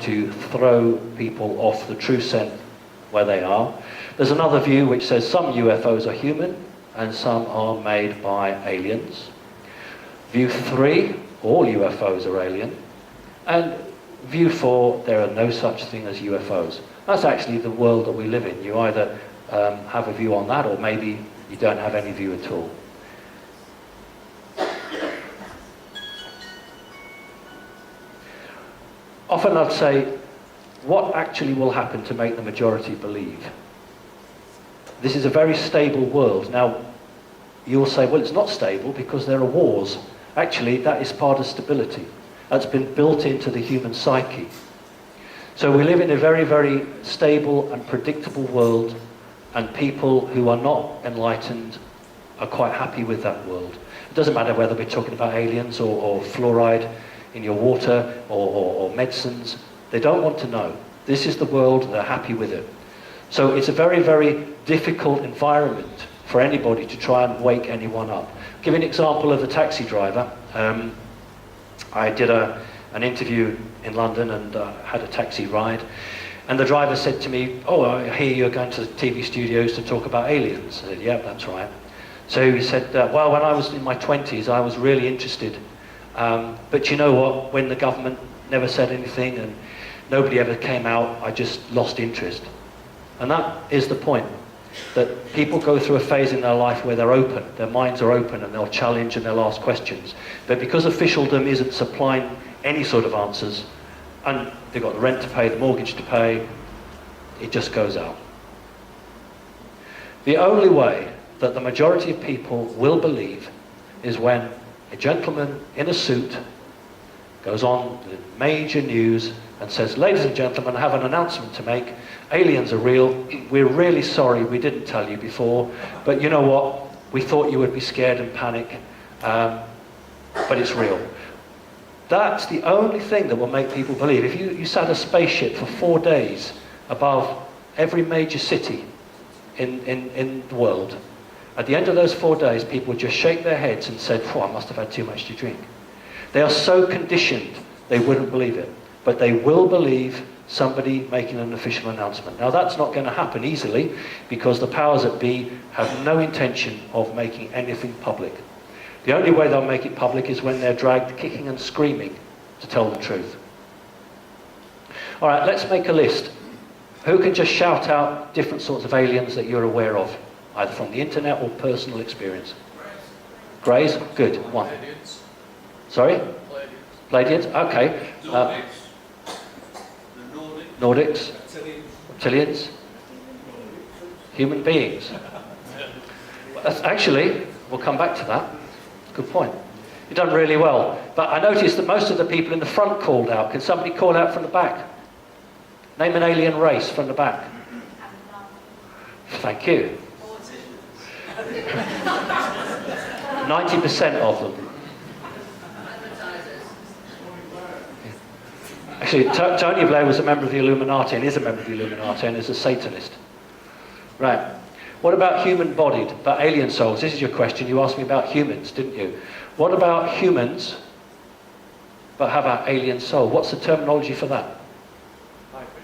to throw people off the true scent where they are. There's another view which says some UFOs are human and some are made by aliens. View 3, all UFOs are alien. And view 4, there are no such thing as UFOs. That's actually the world that we live in. You either have a view on that, or maybe you don't have any view at all. Often I'd say, what actually will happen to make the majority believe? This is a very stable world. Now, you'll say, well, it's not stable because there are wars. Actually, that is part of stability. That's been built into the human psyche. So we live in a very, very stable and predictable world, and people who are not enlightened are quite happy with that world. It doesn't matter whether we're talking about aliens or fluoride in your water or medicines. They don't want to know. This is the world, they're happy with it. So it's a very, very difficult environment for anybody to try and wake anyone up. I'll give you an example of the taxi driver. I did an interview in London and had a taxi ride, and the driver said to me, oh, I hear you're going to the TV studios to talk about aliens. I said, yeah, that's right. So he said, well, when I was in my 20s, I was really interested. But you know what, when the government never said anything and nobody ever came out, I just lost interest. And that is the point, that people go through a phase in their life where they're open, their minds are open, and they'll challenge and they'll ask questions. But because officialdom isn't supplying any sort of answers, and they've got the rent to pay, the mortgage to pay, it just goes out. The only way that the majority of people will believe is when a gentleman in a suit goes on the major news and says, ladies and gentlemen, I have an announcement to make. Aliens are real. We're really sorry we didn't tell you before, but you know what? We thought you would be scared and panic, but it's real. That's the only thing that will make people believe. If you sat a spaceship for 4 days above every major city in the world, at the end of those 4 days, people would just shake their heads and say, I must have had too much to drink. They are so conditioned, they wouldn't believe it. But they will believe somebody making an official announcement. Now, that's not going to happen easily, because the powers that be have no intention of making anything public. The only way they'll make it public is when they're dragged kicking and screaming to tell the truth. All right, let's make a list. Who can just shout out different sorts of aliens that you're aware of, either from the internet or personal experience? Greys? Good. One. Pleiadians. Sorry? Pleiadians. Okay. Nordics. The Nordics. Reptilians. Reptilians. Human beings. That's actually, we'll come back to that. Good point. You've done really well. But I noticed that most of the people in the front called out. Can somebody call out from the back? Name an alien race from the back. Thank you. 90% of them. Actually, Tony Blair was a member of the Illuminati, and is a member of the Illuminati, and is a Satanist. Right. What about human-bodied, about alien souls? This is your question. You asked me about humans, didn't you? What about humans, but how about alien soul? What's the terminology for that? Hybrid.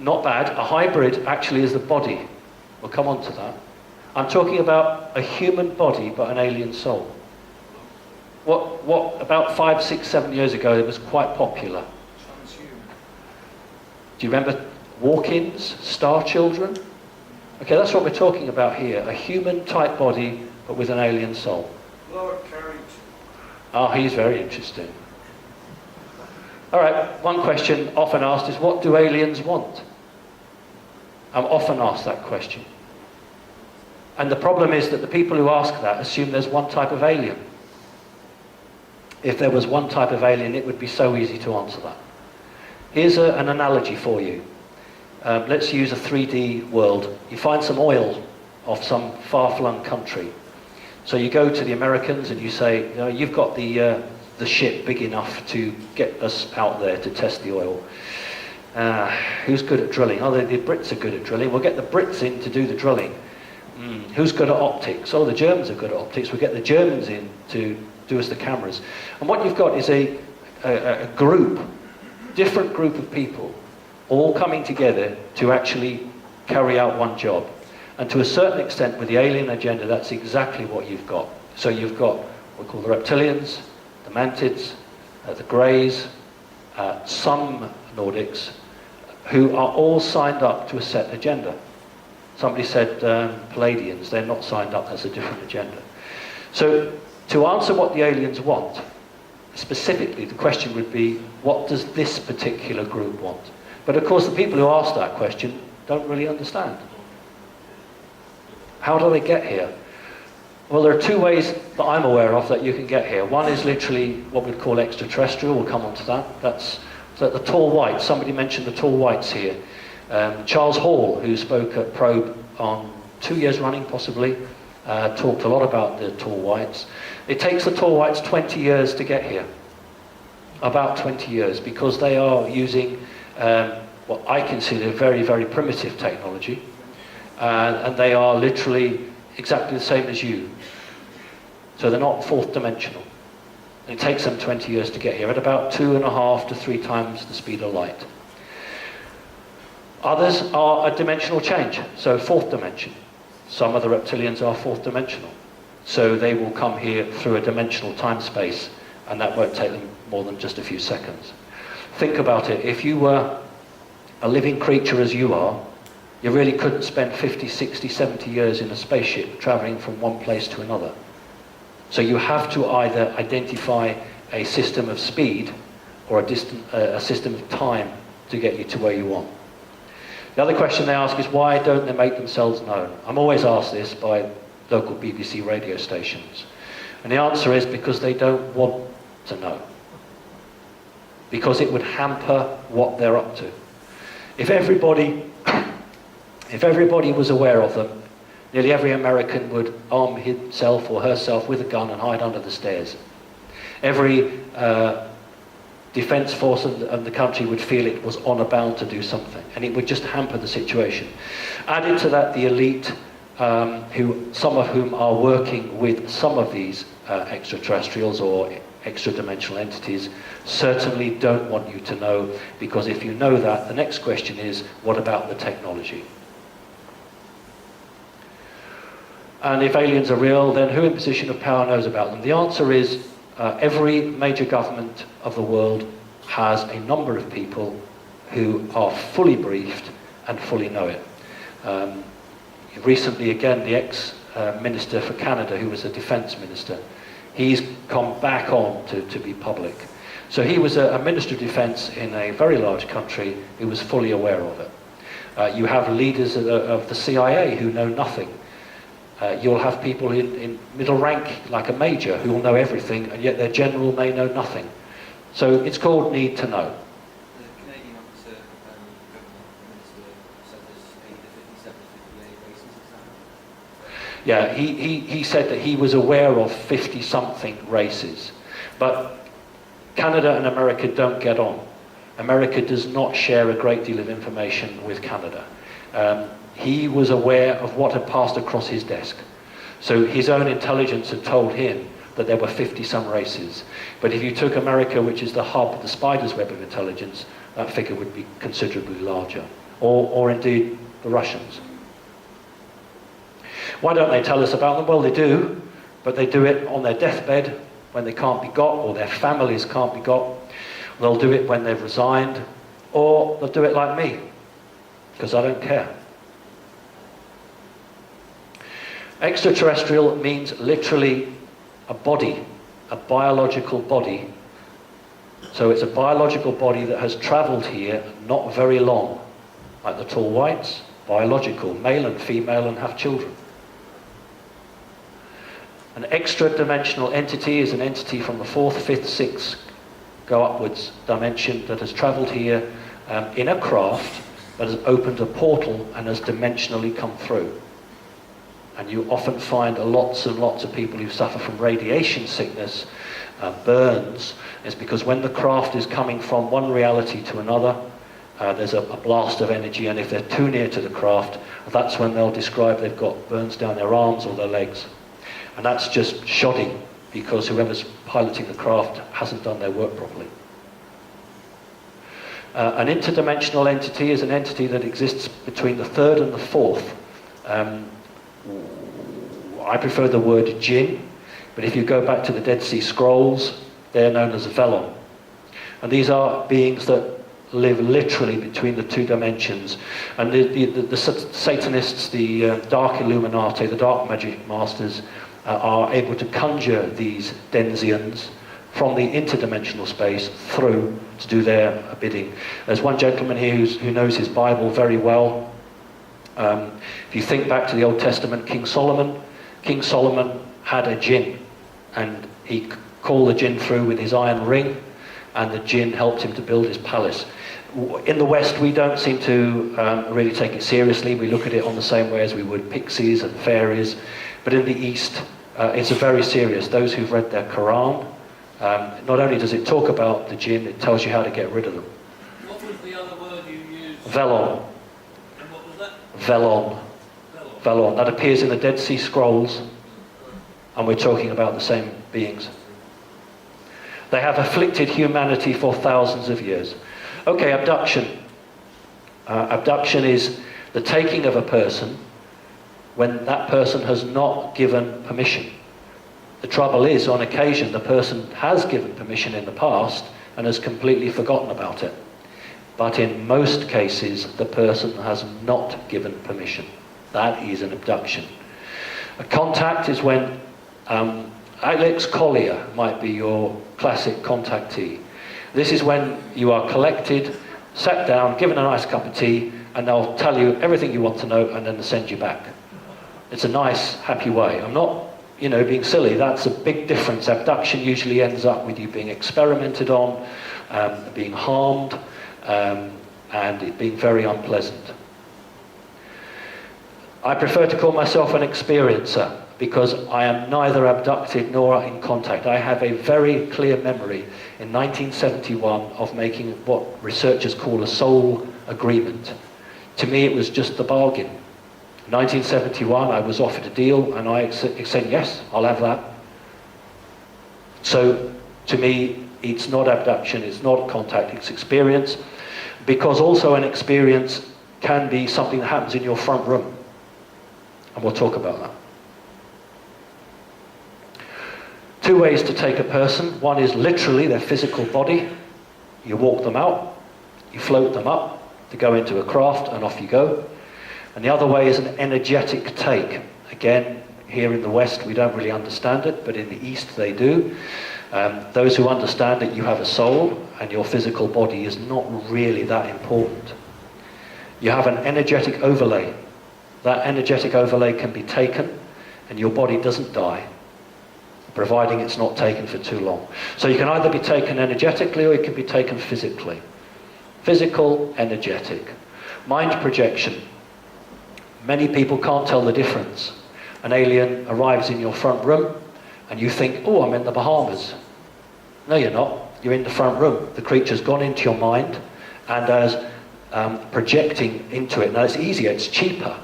Not bad. A hybrid actually is the body. We'll come on to that. I'm talking about a human body, but an alien soul. What about 5, 6, 7 years ago, it was quite popular. Transhuman. Do you remember walk-ins, star children? Okay, that's what we're talking about here. A human-type body, but with an alien soul. Lord Carrington. Ah, he's very interesting. All right, one question often asked is, what do aliens want? I'm often asked that question. And the problem is that the people who ask that assume there's one type of alien. If there was one type of alien, it would be so easy to answer that. Here's an analogy for you. Let's use a 3D world. You find some oil off some far-flung country. So you go to the Americans and you say, you've got the ship big enough to get us out there to test the oil. Who's good at drilling? Oh, the Brits are good at drilling. We'll get the Brits in to do the drilling. Who's good at optics? Oh, the Germans are good at optics. We'll get the Germans in to do us the cameras. And what you've got is a group different group of people all coming together to actually carry out one job. And to a certain extent, with the alien agenda, that's exactly what you've got. So you've got what we call the reptilians, the mantids, the greys, some Nordics, who are all signed up to a set agenda. Somebody said Palladians, they're not signed up, that's a different agenda. So to answer what the aliens want, specifically the question would be, what does this particular group want? But of course the people who ask that question don't really understand. How do they get here? Well, there are two ways that I'm aware of that you can get here. One is literally what we'd call extraterrestrial, we'll come on to that. That's so the tall whites, somebody mentioned the tall whites here. Charles Hall, who spoke at Probe on 2 years running possibly, talked a lot about the tall whites. It takes the tall whites 20 years to get here. About 20 years, because they are using what I consider very, very primitive technology. And they are literally exactly the same as you. So they're not fourth dimensional. And it takes them 20 years to get here at about 2.5 to 3 times the speed of light. Others are a dimensional change, so fourth dimension. Some of the reptilians are fourth dimensional. So they will come here through a dimensional time space, and that won't take them more than just a few seconds. Think about it. If you were a living creature as you are, you really couldn't spend 50, 60, 70 years in a spaceship traveling from one place to another. So you have to either identify a system of speed or a system of time to get you to where you want. The other question they ask is, why don't they make themselves known? I'm always asked this by local BBC radio stations. And the answer is because they don't want to know. Because it would hamper what they're up to. If everybody was aware of them, nearly every American would arm himself or herself with a gun and hide under the stairs. Every defence force of the country would feel it was honour bound to do something, and it would just hamper the situation. Added to that, the elite, some of whom are working with some of these extraterrestrials or extra-dimensional entities, certainly don't want you to know, because if you know that, the next question is, what about the technology? And if aliens are real, then who in position of power knows about them? The answer is every major government of the world has a number of people who are fully briefed and fully know it. Recently, again, the ex-minister for Canada, who was a defence minister, he's come back on to be public. So he was a Minister of Defence in a very large country who was fully aware of it. You have leaders of the CIA who know nothing. You'll have people in middle rank, like a major, who will know everything, and yet their general may know nothing. So it's called need to know. The Canadian officer, government minister, said there's 57, 58 races, is that? Yeah, he said that he was aware of 50-something races. But Canada and America don't get on. America does not share a great deal of information with Canada. He was aware of what had passed across his desk. So his own intelligence had told him that there were 50-some races. But if you took America, which is the hub, the spider's web of intelligence, that figure would be considerably larger. Or indeed, the Russians. Why don't they tell us about them? Well, they do, but they do it on their deathbed, when they can't be got, or their families can't be got. They'll do it when they've resigned, or they'll do it like me, because I don't care. Extraterrestrial means literally a body, a biological body. So it's a biological body that has travelled here not very long. Like the tall whites, biological, male and female, and have children. An extra-dimensional entity is an entity from the 4th, 5th, 6th, go upwards dimension that has travelled here in a craft that has opened a portal and has dimensionally come through. And you often find lots and lots of people who suffer from radiation sickness, burns. It's because when the craft is coming from one reality to another, there's a blast of energy, and if they're too near to the craft, that's when they'll describe they've got burns down their arms or their legs. And that's just shoddy, because whoever's piloting the craft hasn't done their work properly. An interdimensional entity is an entity that exists between the third and the fourth. I prefer the word jinn, but if you go back to the Dead Sea Scrolls, they're known as velon. And these are beings that live literally between the two dimensions. And the Satanists, the Dark Illuminati, the Dark Magic Masters, are able to conjure these Denzians from the interdimensional space through to do their bidding. There's one gentleman here who knows his Bible very well. If you think back to the Old Testament, King Solomon had a jinn, and he called the jinn through with his iron ring, and the jinn helped him to build his palace. In the West, we don't seem to really take it seriously. We look at it on the same way as we would pixies and fairies. But in the East, it's very serious. Those who've read their Quran, not only does it talk about the jinn, it tells you how to get rid of them. What was the other word you used? Velon. And what was that? Velon. Velon. That appears in the Dead Sea Scrolls, and we're talking about the same beings. They have afflicted humanity for thousands of years. Okay, abduction. Abduction is the taking of a person when that person has not given permission. The trouble is, on occasion, the person has given permission in the past and has completely forgotten about it. But in most cases, the person has not given permission. That is an abduction. A contact is when Alex Collier might be your classic contactee. This is when you are collected, sat down, given a nice cup of tea, and they'll tell you everything you want to know and then send you back. It's a nice, happy way. I'm not, being silly. That's a big difference. Abduction usually ends up with you being experimented on, being harmed, and it being very unpleasant. I prefer to call myself an experiencer because I am neither abducted nor in contact. I have a very clear memory in 1971 of making what researchers call a soul agreement. To me, it was just the bargain. In 1971, I was offered a deal, and I said, yes, I'll have that. So, to me, it's not abduction, it's not contact, it's experience, because also an experience can be something that happens in your front room. And we'll talk about that. Two ways to take a person. One is literally their physical body. You walk them out, you float them up to go into a craft, and off you go. And the other way is an energetic take. Again, here in the West we don't really understand it, but in the East they do. Those who understand that you have a soul and your physical body is not really that important. You have an energetic overlay. That energetic overlay can be taken and your body doesn't die, providing it's not taken for too long. So you can either be taken energetically or you can be taken physically. Physical, energetic. Mind projection. Many people can't tell the difference. An alien arrives in your front room and you think, oh, I'm in the Bahamas. No, you're not. You're in the front room. The creature's gone into your mind and as projecting into it. Now it's easier, it's cheaper.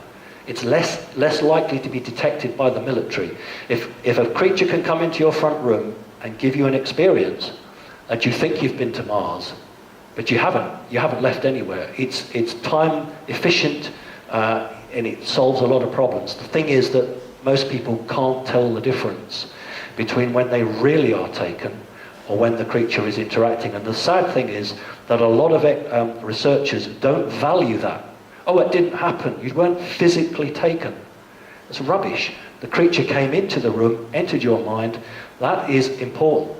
It's less likely to be detected by the military. If a creature can come into your front room and give you an experience that you think you've been to Mars, but you haven't left anywhere. It's time efficient and it solves a lot of problems. The thing is that most people can't tell the difference between when they really are taken or when the creature is interacting. And the sad thing is that a lot of researchers don't value that. Oh, it didn't happen. You weren't physically taken. It's rubbish. The creature came into the room, entered your mind. That is important.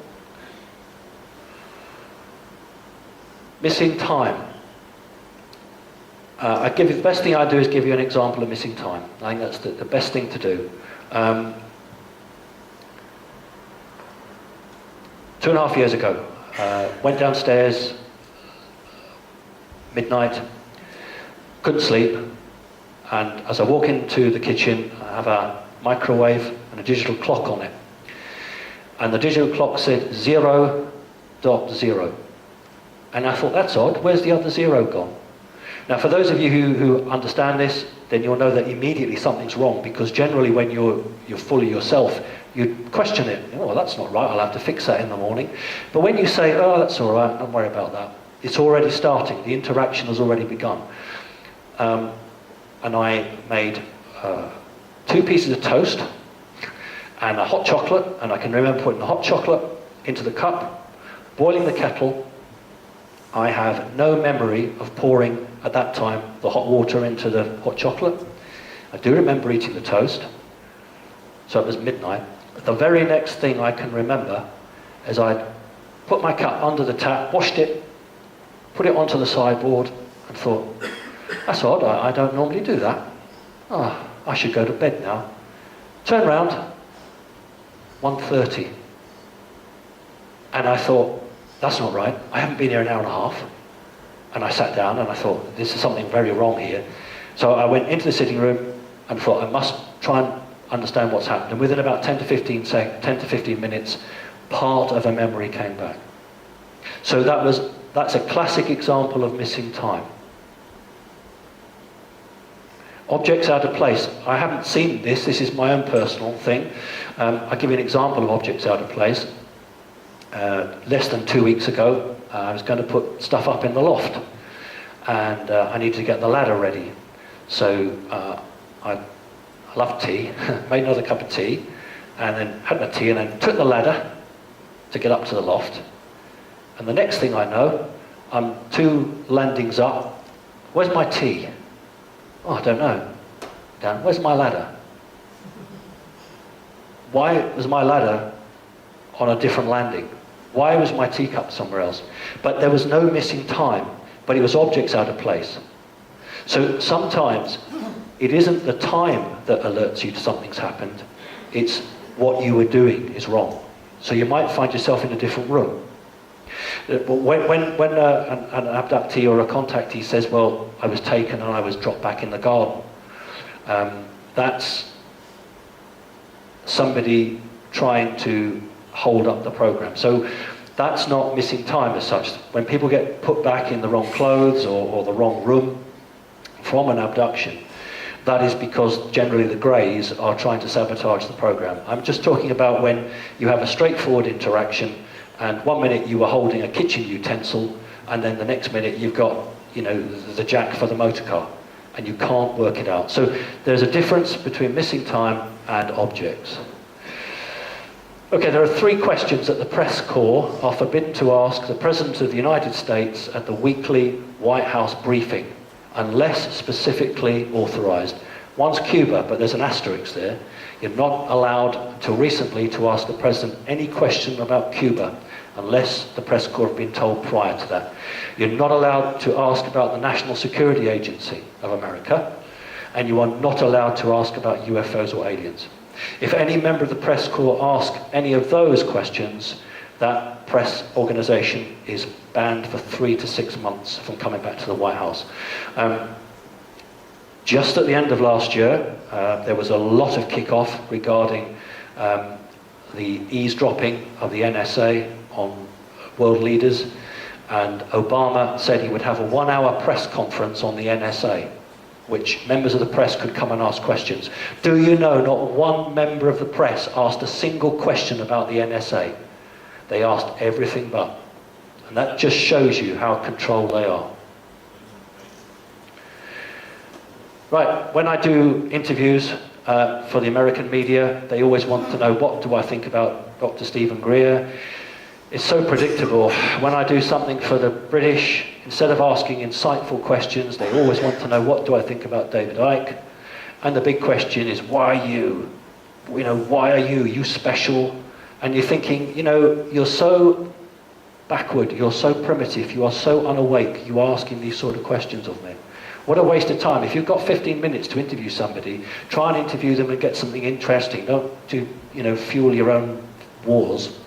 Missing time. The best thing I do is give you an example of missing time. I think that's the best thing to do. 2.5 years ago, went downstairs, midnight, couldn't sleep, and as I walk into the kitchen, I have a microwave and a digital clock on it. And the digital clock said 0.0. And I thought, that's odd, where's the other zero gone? Now for those of you who understand this, then you'll know that immediately something's wrong, because generally when you're fully yourself, you question it. Oh, that's not right, I'll have to fix that in the morning. But when you say, oh, that's all right, don't worry about that, It's already starting. The interaction has already begun. And I made 2 pieces of toast and a hot chocolate, and I can remember putting the hot chocolate into the cup, boiling the kettle. I have no memory of pouring, at that time, the hot water into the hot chocolate. I do remember eating the toast, so it was midnight. The very next thing I can remember is I put my cup under the tap, washed it, put it onto the sideboard, and thought, that's odd, I don't normally do that. Ah, I should go to bed now. Turn round, 1:30. And I thought, that's not right. I haven't been here an hour and a half. And I sat down and I thought, this is something very wrong here. So I went into the sitting room and thought, I must try and understand what's happened. And within about 10 to 15 minutes, part of a memory came back. So that's a classic example of missing time. Objects out of place. I haven't seen this. This is my own personal thing. I'll give you an example of objects out of place. Less than 2 weeks ago, I was going to put stuff up in the loft, and I needed to get the ladder ready. So I love tea, made another cup of tea, and then had my tea, and then took the ladder to get up to the loft. And the next thing I know, I'm 2 landings up. Where's my tea? Oh, I don't know. Dan, where's my ladder? Why was my ladder on a different landing? Why was my teacup somewhere else? But there was no missing time, but it was objects out of place. So sometimes it isn't the time that alerts you to something's happened, it's what you were doing is wrong. So you might find yourself in a different room. When an abductee or a contactee says, well, I was taken and I was dropped back in the garden, that's somebody trying to hold up the program. So that's not missing time as such. When people get put back in the wrong clothes or the wrong room from an abduction, that is because generally the greys are trying to sabotage the program. I'm just talking about when you have a straightforward interaction, and 1 minute you were holding a kitchen utensil, and then the next minute you've got, you know, the jack for the motor car, and you can't work it out. So there's a difference between missing time and objects. Okay, there are 3 questions that the press corps are forbidden to ask the President of the United States at the weekly White House briefing, unless specifically authorized. One's Cuba, but there's an asterisk there. You're not allowed, until recently, to ask the President any question about Cuba, unless the press corps have been told prior to that. You're not allowed to ask about the National Security Agency of America, and you are not allowed to ask about UFOs or aliens. If any member of the press corps asks any of those questions, that press organization is banned for 3 to 6 months from coming back to the White House. Just at the end of last year, there was a lot of kickoff regarding the eavesdropping of the NSA on world leaders, and Obama said he would have a 1-hour press conference on the NSA, which members of the press could come and ask questions. Do you know not one member of the press asked a single question about the NSA? They asked everything but. And that just shows you how controlled they are. Right, when I do interviews for the American media, they always want to know, what do I think about Dr. Stephen Greer? It's so predictable. When I do something for the British, instead of asking insightful questions, they always want to know, what do I think about David Icke? And the big question is, why you? You know, why are you? Are you special? And you're thinking, you know, you're so backward, you're so primitive, you are so unawake, you are asking these sort of questions of me. What a waste of time. If you've got 15 minutes to interview somebody, try and interview them and get something interesting. Don't do, you know, fuel your own wars.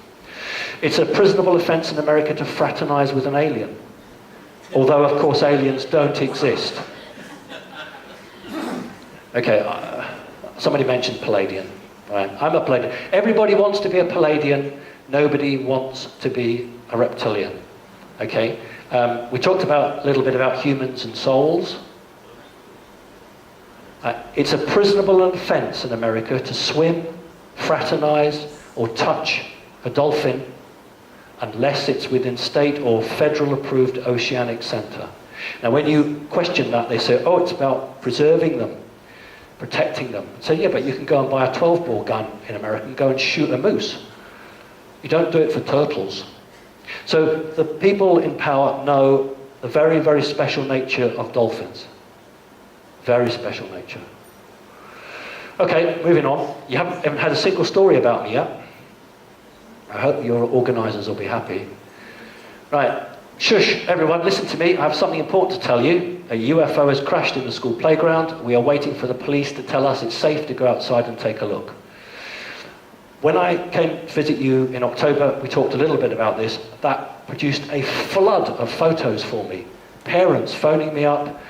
It's a prisonable offence in America to fraternize with an alien. Although, of course, aliens don't exist. Okay, somebody mentioned Palladian. Right? I'm a Palladian. Everybody wants to be a Palladian. Nobody wants to be a reptilian. Okay? We talked a little bit about humans and souls. It's a prisonable offence in America to swim, fraternize, or touch a dolphin unless it's within state or federal approved oceanic centre. Now when you question that, they say, oh, it's about preserving them, protecting them. So yeah, but you can go and buy a 12-bore gun in America and go and shoot a moose. You don't do it for turtles. So the people in power know the very, very special nature of dolphins. Very special nature. Okay, moving on. You haven't had a single story about me yet. I hope your organisers will be happy. Right, shush, everyone, listen to me. I have something important to tell you. A UFO has crashed in the school playground. We are waiting for the police to tell us it's safe to go outside and take a look. When I came to visit you in October, we talked a little bit about this. That produced a flood of photos for me. Parents phoning me up,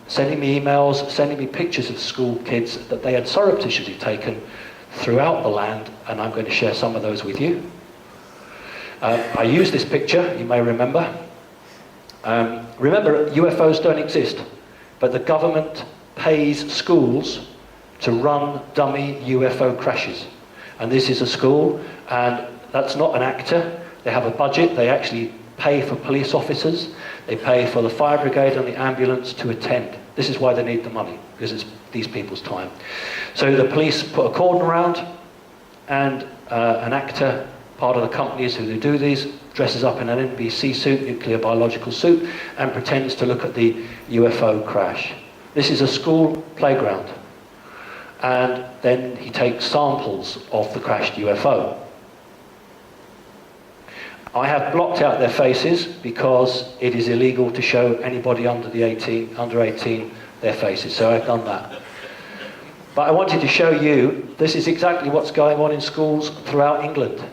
sending me emails, sending me pictures of school kids that they had surreptitiously taken throughout the land, and I'm going to share some of those with you. I used this picture, you may remember. Remember, UFOs don't exist, but the government pays schools to run dummy UFO crashes. And this is a school, and that's not an actor. They have a budget. They actually pay for police officers. They pay for the fire brigade and the ambulance to attend. This is why they need the money, because it's these people's time. So the police put a cordon around, and an actor, part of the companies who do these, dresses up in an NBC suit, nuclear biological suit, and pretends to look at the UFO crash. This is a school playground. And then he takes samples of the crashed UFO. I have blocked out their faces because it is illegal to show anybody under 18 their faces, so I've done that. But I wanted to show you, this is exactly what's going on in schools throughout England.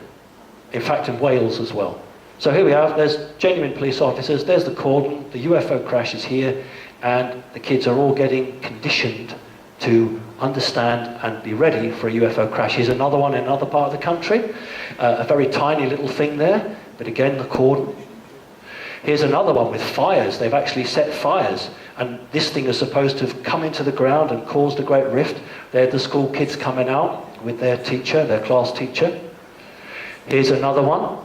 In fact, in Wales as well. So here we are, there's genuine police officers, there's the cordon, the UFO crash is here, and the kids are all getting conditioned to understand and be ready for a UFO crash. Here's another one in another part of the country, a very tiny little thing there, but again the cordon. Here's another one with fires. They've actually set fires, and this thing is supposed to have come into the ground and caused a great rift. They're the school kids coming out with their teacher, their class teacher. Here's another one.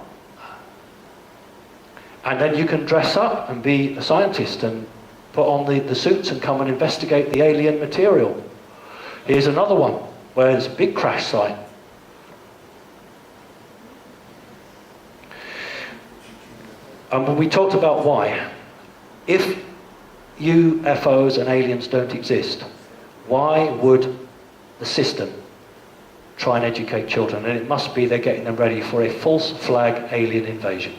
And then you can dress up and be a scientist and put on the suits and come and investigate the alien material. Here's another one where there's a big crash site. But we talked about why. If UFOs and aliens don't exist, why would the system try and educate children? And it must be they're getting them ready for a false flag alien invasion.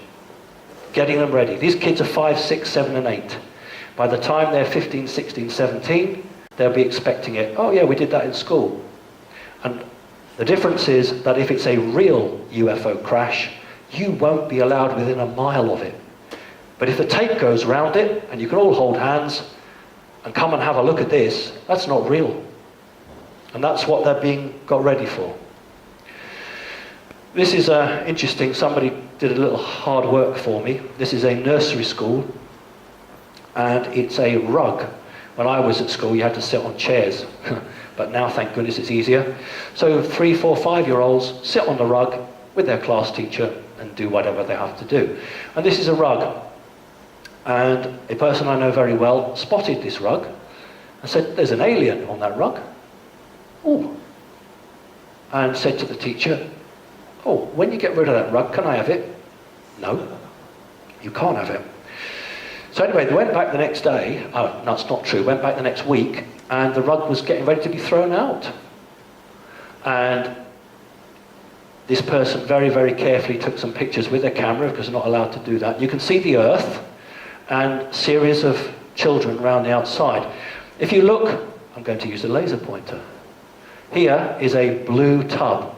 Getting them ready. These kids are 5, 6, 7 and 8. By the time they're 15, 16, 17, they'll be expecting it. Oh yeah, we did that in school. And the difference is that if it's a real UFO crash, you won't be allowed within a mile of it. But if the tape goes round it, and you can all hold hands and come and have a look at this, that's not real. And that's what they're being got ready for. This is interesting. Somebody did a little hard work for me. This is a nursery school, and it's a rug. When I was at school, you had to sit on chairs, but now, thank goodness, it's easier. So 3, 4, 5-year-olds sit on the rug with their class teacher and do whatever they have to do. And this is a rug. And a person I know very well spotted this rug and said, there's an alien on that rug. Oh. And said to the teacher, oh, when you get rid of that rug, can I have it? No, you can't have it. So anyway, they went back the next day. Oh, that's not true. Went back the next week, and the rug was getting ready to be thrown out. And this person very, very carefully took some pictures with their camera, because they're not allowed to do that. You can see the earth and a series of children around the outside. If you look, I'm going to use a laser pointer. Here is a blue tub.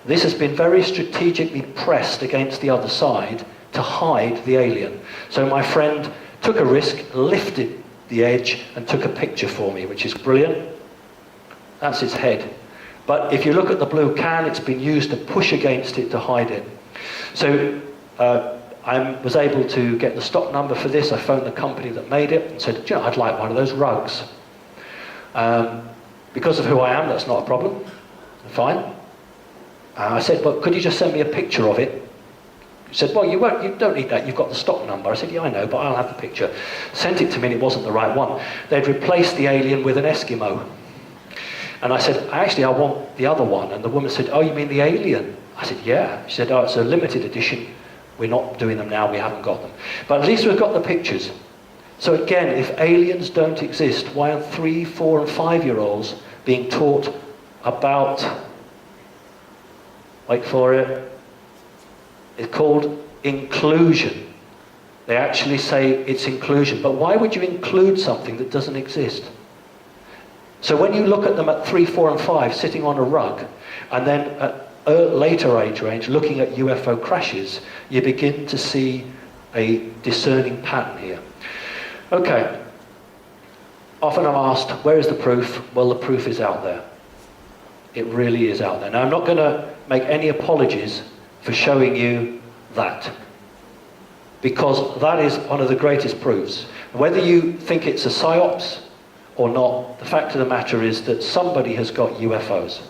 This has been very strategically pressed against the other side to hide the alien. So my friend took a risk, lifted the edge, and took a picture for me, which is brilliant. That's its head. But if you look at the blue can, it's been used to push against it to hide it. So I was able to get the stock number for this. I phoned the company that made it and said, you know, I'd like one of those rugs. Because of who I am, that's not a problem. Fine. I said, but could you just send me a picture of it? He said, well, you don't need that, you've got the stock number. I said, yeah, I know, but I'll have the picture. Sent it to me and it wasn't the right one. They'd replaced the alien with an Eskimo. And I said, actually, I want the other one. And the woman said, oh, you mean the alien? I said, yeah. She said, oh, it's a limited edition. We're not doing them now, we haven't got them. But at least we've got the pictures. So again, if aliens don't exist, why are 3-, 4-, and 5-year-olds being taught about, wait for it, it's called inclusion. They actually say it's inclusion. But why would you include something that doesn't exist? So when you look at them at 3, 4, and 5 sitting on a rug, and then at a later age range looking at UFO crashes, you begin to see a discerning pattern here. Okay, often I'm asked, where is the proof? Well, the proof is out there. It really is out there. Now, I'm not going to make any apologies for showing you that, because that is one of the greatest proofs. Whether you think it's a psyops or not, the fact of the matter is that somebody has got UFOs.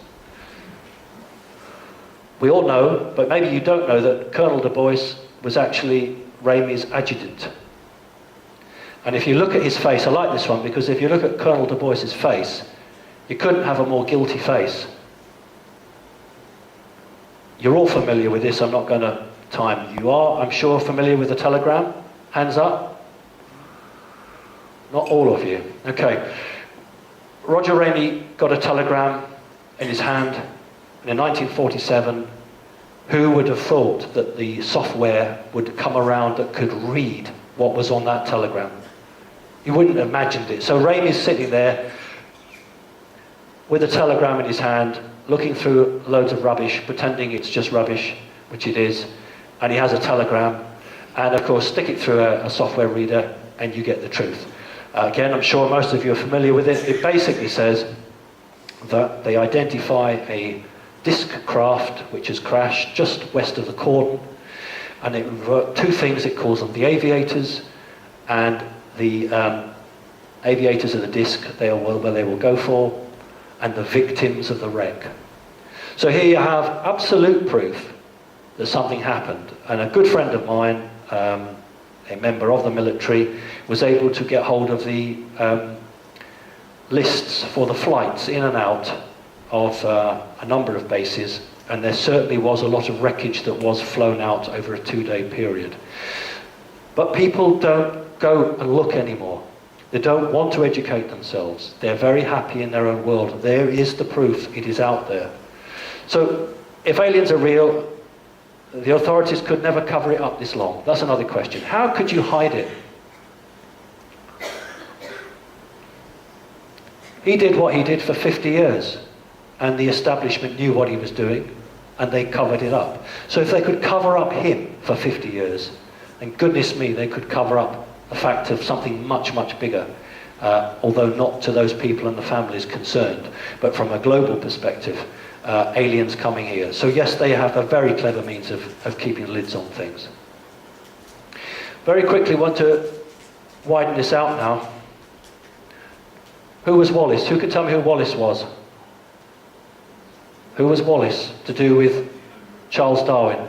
We all know, but maybe you don't know, that Colonel Du Bois was actually Ramey's adjutant. And if you look at his face, I like this one, because if you look at Colonel Du Bois's face, you couldn't have a more guilty face. You're all familiar with this, I'm not going to time. You are, I'm sure, familiar with the telegram? Hands up? Not all of you. Okay. Roger Ramey got a telegram in his hand, and in 1947, who would have thought that the software would come around that could read what was on that telegram? You wouldn't have imagined it. So Ramey's sitting there with a telegram in his hand, looking through loads of rubbish, pretending it's just rubbish, which it is, and he has a telegram, and of course stick it through a software reader and you get the truth. Again, I'm sure most of you are familiar with it. It basically says that they identify a disc craft which has crashed just west of the cordon, and it revert two things. It calls them the aviators, and the aviators of the disc, they are where they will go for, and the victims of the wreck. So here you have absolute proof that something happened, and a good friend of mine, a member of the military, was able to get hold of the lists for the flights in and out of a number of bases, and there certainly was a lot of wreckage that was flown out over a 2-day period. But people don't go and look anymore. They don't want to educate themselves. They're very happy in their own world. There is the proof. It is out there. So if aliens are real, the authorities could never cover it up this long. That's another question. How could you hide it? He did what he did for 50 years, and the establishment knew what he was doing, and they covered it up. So if they could cover up him for 50 years, and goodness me, they could cover up the fact of something much, much bigger, although not to those people and the families concerned, but from a global perspective, aliens coming here. So yes, they have a very clever means of keeping lids on things. Very quickly, want to widen this out now. Who was Wallace? Who can tell me who Wallace was? Who was Wallace to do with Charles Darwin?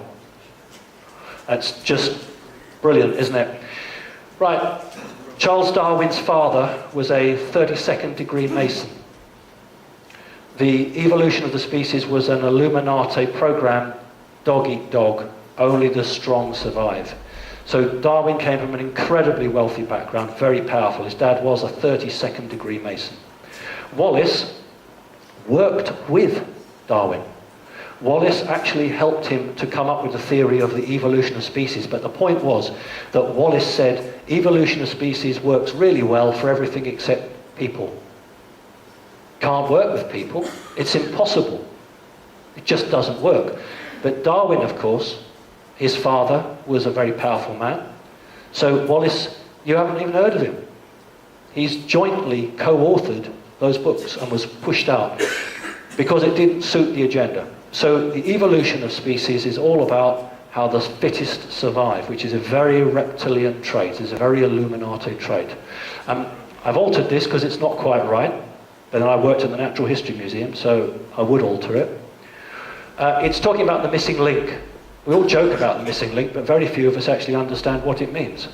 That's just brilliant, isn't it? Right, Charles Darwin's father was a 32nd degree Mason. The evolution of the species was an Illuminati program, dog eat dog, only the strong survive. So Darwin came from an incredibly wealthy background, very powerful. His dad was a 32nd degree Mason. Wallace worked with Darwin. Wallace actually helped him to come up with the theory of the evolution of species, but the point was that Wallace said evolution of species works really well for everything except people. Can't work with people. It's impossible. It just doesn't work. But Darwin, of course, his father was a very powerful man. So Wallace, you haven't even heard of him. He's jointly co-authored those books and was pushed out because it didn't suit the agenda. So the evolution of species is all about how the fittest survive, which is a very reptilian trait, is a very Illuminati trait. I've altered this because it's not quite right, but then I worked at the Natural History Museum, so I would alter it. It's talking about the missing link. We all joke about the missing link, but very few of us actually understand what it means.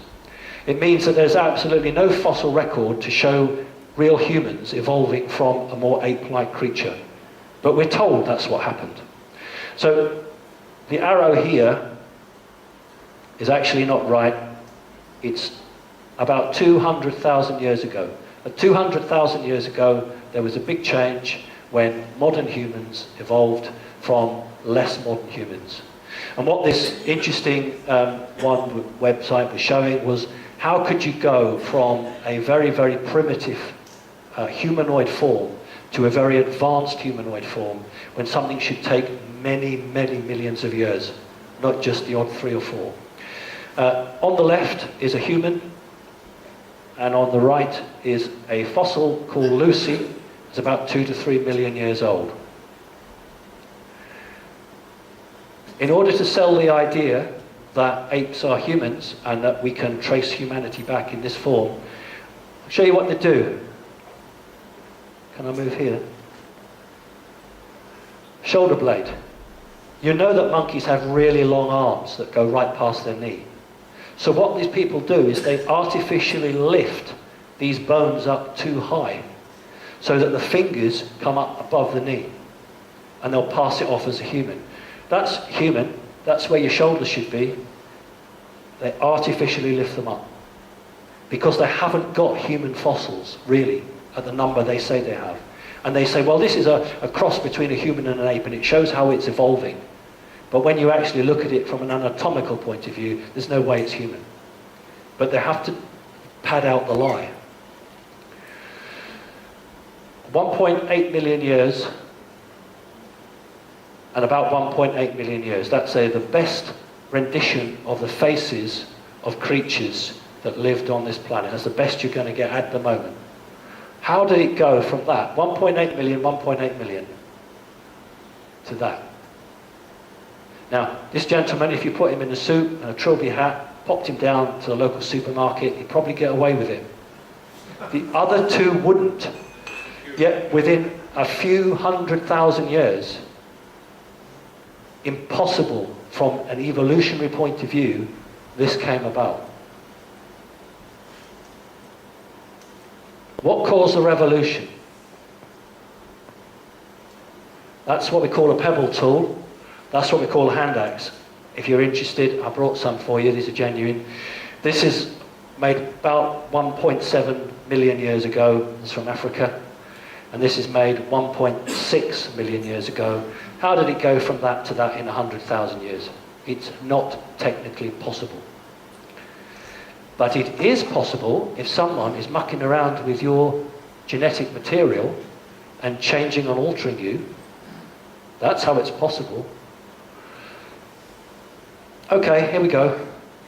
It means that there's absolutely no fossil record to show real humans evolving from a more ape-like creature. But we're told that's what happened. So the arrow here is actually not right. It's about 200,000 years ago. At 200,000 years ago, there was a big change when modern humans evolved from less modern humans. And what this interesting one website was showing was how could you go from a very, very primitive humanoid form to a very advanced humanoid form when something should take many, many millions of years, not just the odd 3 or 4. On the left is a human, and on the right is a fossil called Lucy. It's about 2 to 3 million years old. In order to sell the idea that apes are humans and that we can trace humanity back in this form, I'll show you what they do. Can I move here? Shoulder blade. You know that monkeys have really long arms that go right past their knee. So what these people do is they artificially lift these bones up too high so that the fingers come up above the knee, and they'll pass it off as a human. That's human, that's where your shoulders should be. They artificially lift them up because they haven't got human fossils, really, at the number they say they have. And they say, well, this is a cross between a human and an ape, and it shows how it's evolving. But when you actually look at it from an anatomical point of view, there's no way it's human. But they have to pad out the lie. 1.8 million years and about 1.8 million years. That's the best rendition of the faces of creatures that lived on this planet. That's the best you're going to get at the moment. How did it go from that, 1.8 million, 1.8 million, to that? Now, this gentleman, if you put him in a suit and a trilby hat, popped him down to the local supermarket, he'd probably get away with it. The other two wouldn't. Yet within a few 100,000 years, impossible from an evolutionary point of view, this came about. What caused the revolution? That's what we call a pebble tool. That's what we call a hand axe. If you're interested, I brought some for you. These are genuine. This is made about 1.7 million years ago. It's from Africa. And this is made 1.6 million years ago. How did it go from that to that in 100,000 years? It's not technically possible. But it is possible if someone is mucking around with your genetic material and changing and altering you. That's how it's possible. Okay, here we go.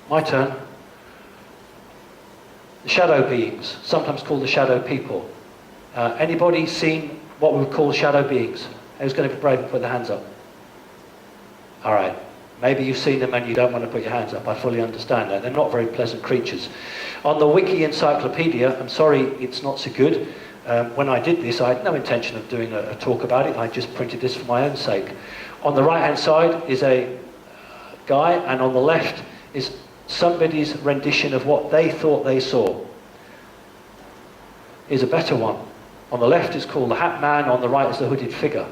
My turn. The shadow beings, sometimes called the shadow people. Anybody seen what we would call shadow beings? Who's going to be brave and put their hands up? All right. Maybe you've seen them and you don't want to put your hands up. I fully understand that. They're not very pleasant creatures. On the Wiki Encyclopedia, I'm sorry it's not so good. When I did this, I had no intention of doing a talk about it. I just printed this for my own sake. On the right-hand side is a guy, and on the left is somebody's rendition of what they thought they saw. Here's a better one. On the left is called the Hat Man, on the right is the hooded figure.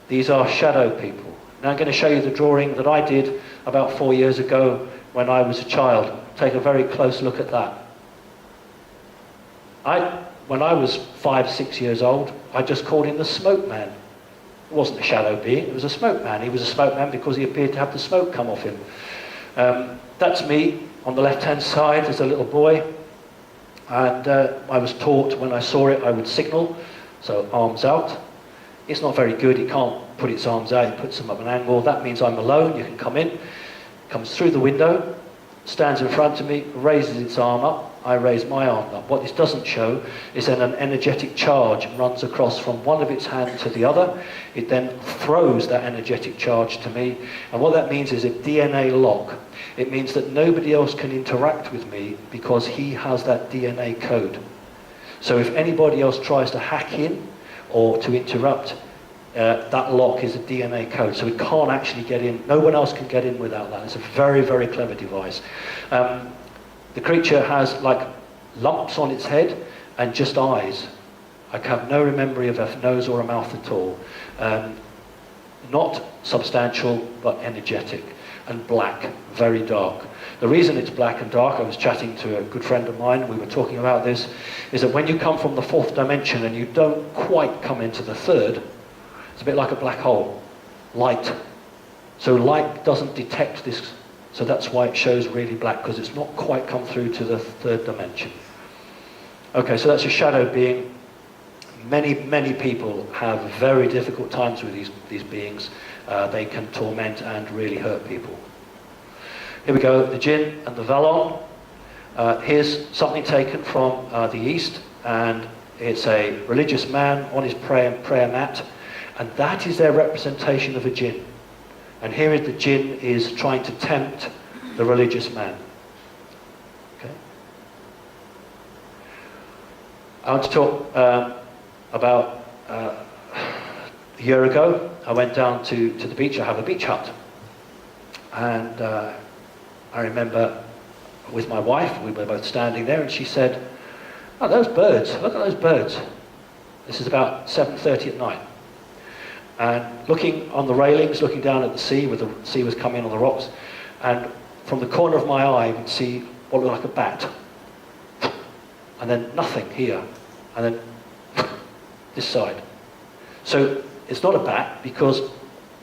These are shadow people. Now I'm going to show you the drawing that I did about 4 years ago when I was a child. Take a very close look at that. When I was 5, 6 years old, I just called him the Smoke Man. It wasn't a shadow being, it was a smoke man. He was a smoke man because he appeared to have the smoke come off him. That's me. On the left-hand side is a little boy. And I was taught when I saw it, I would signal, so arms out. It's not very good, it can't put its arms out, it puts them at an angle. That means I'm alone, you can come in. Comes through the window, stands in front of me, raises its arm up, I raise my arm up. What this doesn't show is then an energetic charge runs across from one of its hands to the other. It then throws that energetic charge to me, and what that means is a DNA lock. It means that nobody else can interact with me because he has that DNA code. So if anybody else tries to hack in or to interrupt, that lock is a DNA code, so it can't actually get in. No one else can get in without that. It's a very, very clever device. The creature has like lumps on its head and just eyes. I have no memory of a nose or a mouth at all. Not substantial, but energetic, and black, very dark. The reason it's black and dark, I was chatting to a good friend of mine, we were talking about this, is that when you come from the fourth dimension and you don't quite come into the third, it's a bit like a black hole, light. So light doesn't detect this, so that's why it shows really black, because it's not quite come through to the third dimension. Okay, so that's a shadow being. Many people have very difficult times with these beings. They can torment and really hurt people. Here we go, the jinn and the valon. Here's something taken from the East, and it's a religious man on his prayer mat, and that is their representation of a jinn. And here is the jinn is trying to tempt the religious man. Okay. I want to talk about a year ago. I went down to the beach. I have a beach hut, and I remember with my wife, we were both standing there, and she said, "Oh, those birds, look at those birds." This is about 7:30 at night. And looking on the railings, looking down at the sea, where the sea was coming on the rocks, and from the corner of my eye, I would see what looked like a bat. And then nothing here. And then this side. So it's not a bat, because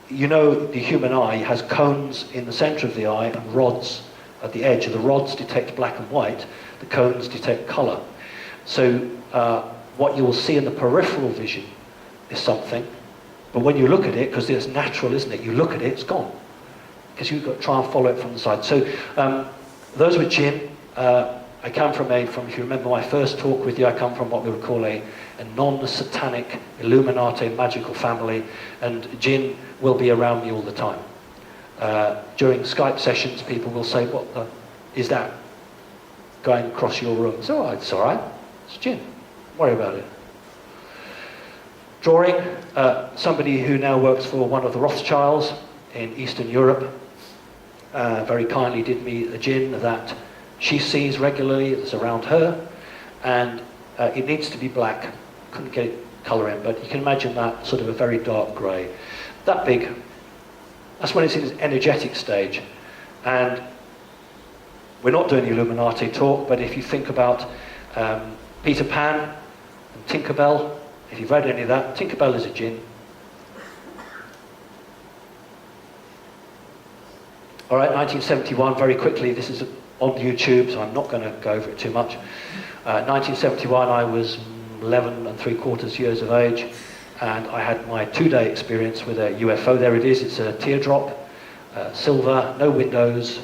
you know the human eye has cones in the center of the eye and rods at the edge. The rods detect black and white, the cones detect color. So what you will see in the peripheral vision is something, but when you look at it, because it's natural, isn't it? You look at it, it's gone, because you've got to try and follow it from the side. So those were jinn. I come from if you remember my first talk with you, I come from what we would call a non-satanic, Illuminati, magical family, and jinn will be around me all the time. During Skype sessions, people will say, "What is that going across your room?" So it's all right, it's jinn, don't worry about it. Drawing, somebody who now works for one of the Rothschilds in Eastern Europe, very kindly did me a jinn that she sees regularly, that's around her, and it needs to be black. Couldn't get colour in, but you can imagine that sort of a very dark grey. That big, that's when it's in its energetic stage. And we're not doing the Illuminati talk, but if you think about Peter Pan and Tinkerbell, if you've read any of that, Tinkerbell is a jinn. All right, 1971, very quickly, this is on YouTube, so I'm not going to go over it too much. 1971, I was 11 3/4 years of age, and I had my 2-day experience with a UFO. There it is, it's a teardrop, silver, no windows,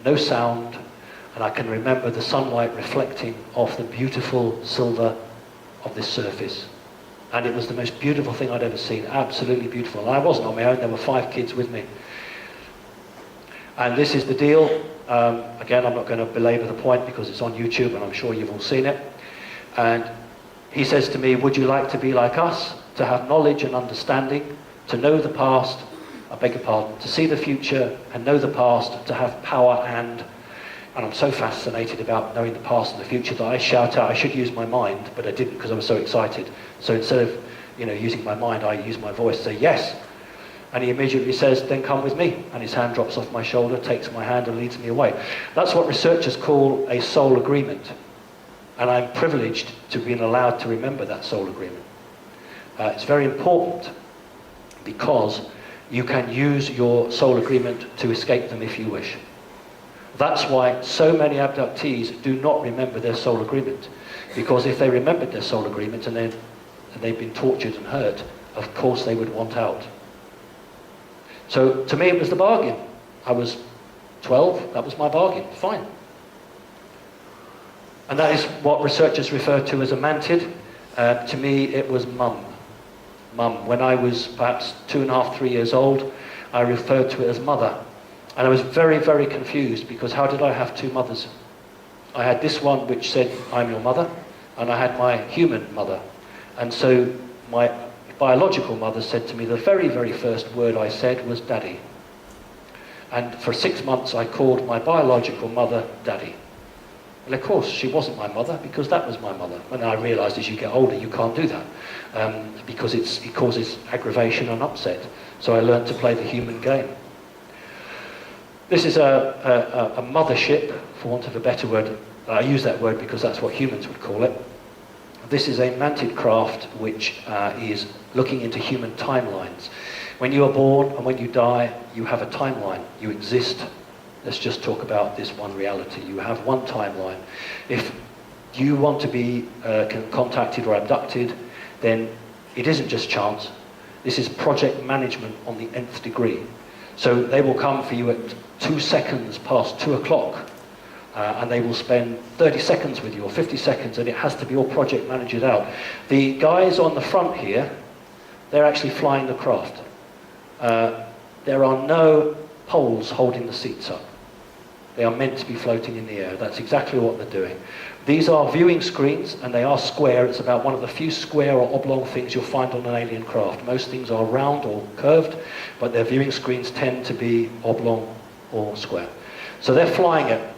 no sound, and I can remember the sunlight reflecting off the beautiful silver of this surface. And it was the most beautiful thing I'd ever seen, absolutely beautiful. And I wasn't on my own, there were 5 kids with me. And this is the deal. Again, I'm not going to belabor the point because it's on YouTube and I'm sure you've all seen it. And he says to me, "Would you like to be like us, to have knowledge and understanding, to know the past, I beg your pardon, to see the future and know the past, to have power and I'm so fascinated about knowing the past and the future that I shout out, I should use my mind, but I didn't because I was so excited. So instead of using my mind, I use my voice to say yes. And he immediately says, "Then come with me." And his hand drops off my shoulder, takes my hand and leads me away. That's what researchers call a soul agreement. And I'm privileged to be allowed to remember that soul agreement. It's very important because you can use your soul agreement to escape them if you wish. That's why so many abductees do not remember their soul agreement. Because if they remembered their soul agreement and they've been tortured and hurt, of course they would want out. So to me it was the bargain. I was 12, that was my bargain, fine. And that is what researchers refer to as a mantid. To me it was mum. Mum. When I was perhaps 2.5, 3 years old, I referred to it as mother. And I was very, very confused because how did I have 2 mothers? I had this one which said, "I'm your mother," and I had my human mother. And so biological mother said to me, the very, very first word I said was daddy. And for 6 months I called my biological mother daddy. And of course she wasn't my mother because that was my mother. And I realised as you get older you can't do that because it causes aggravation and upset. So I learned to play the human game. This is a mothership, for want of a better word. I use that word because that's what humans would call it. This is a mantid craft which is looking into human timelines. When you are born and when you die, you have a timeline. You exist. Let's just talk about this one reality. You have one timeline. If you want to be contacted or abducted, then it isn't just chance. This is project management on the nth degree. So they will come for you at 2 seconds past 2 o'clock. And they will spend 30 seconds with you, or 50 seconds, and it has to be all project managed out. The guys on the front here, they're actually flying the craft. There are no poles holding the seats up. They are meant to be floating in the air. That's exactly what they're doing. These are viewing screens, and they are square. It's about one of the few square or oblong things you'll find on an alien craft. Most things are round or curved, but their viewing screens tend to be oblong or square. So they're flying it.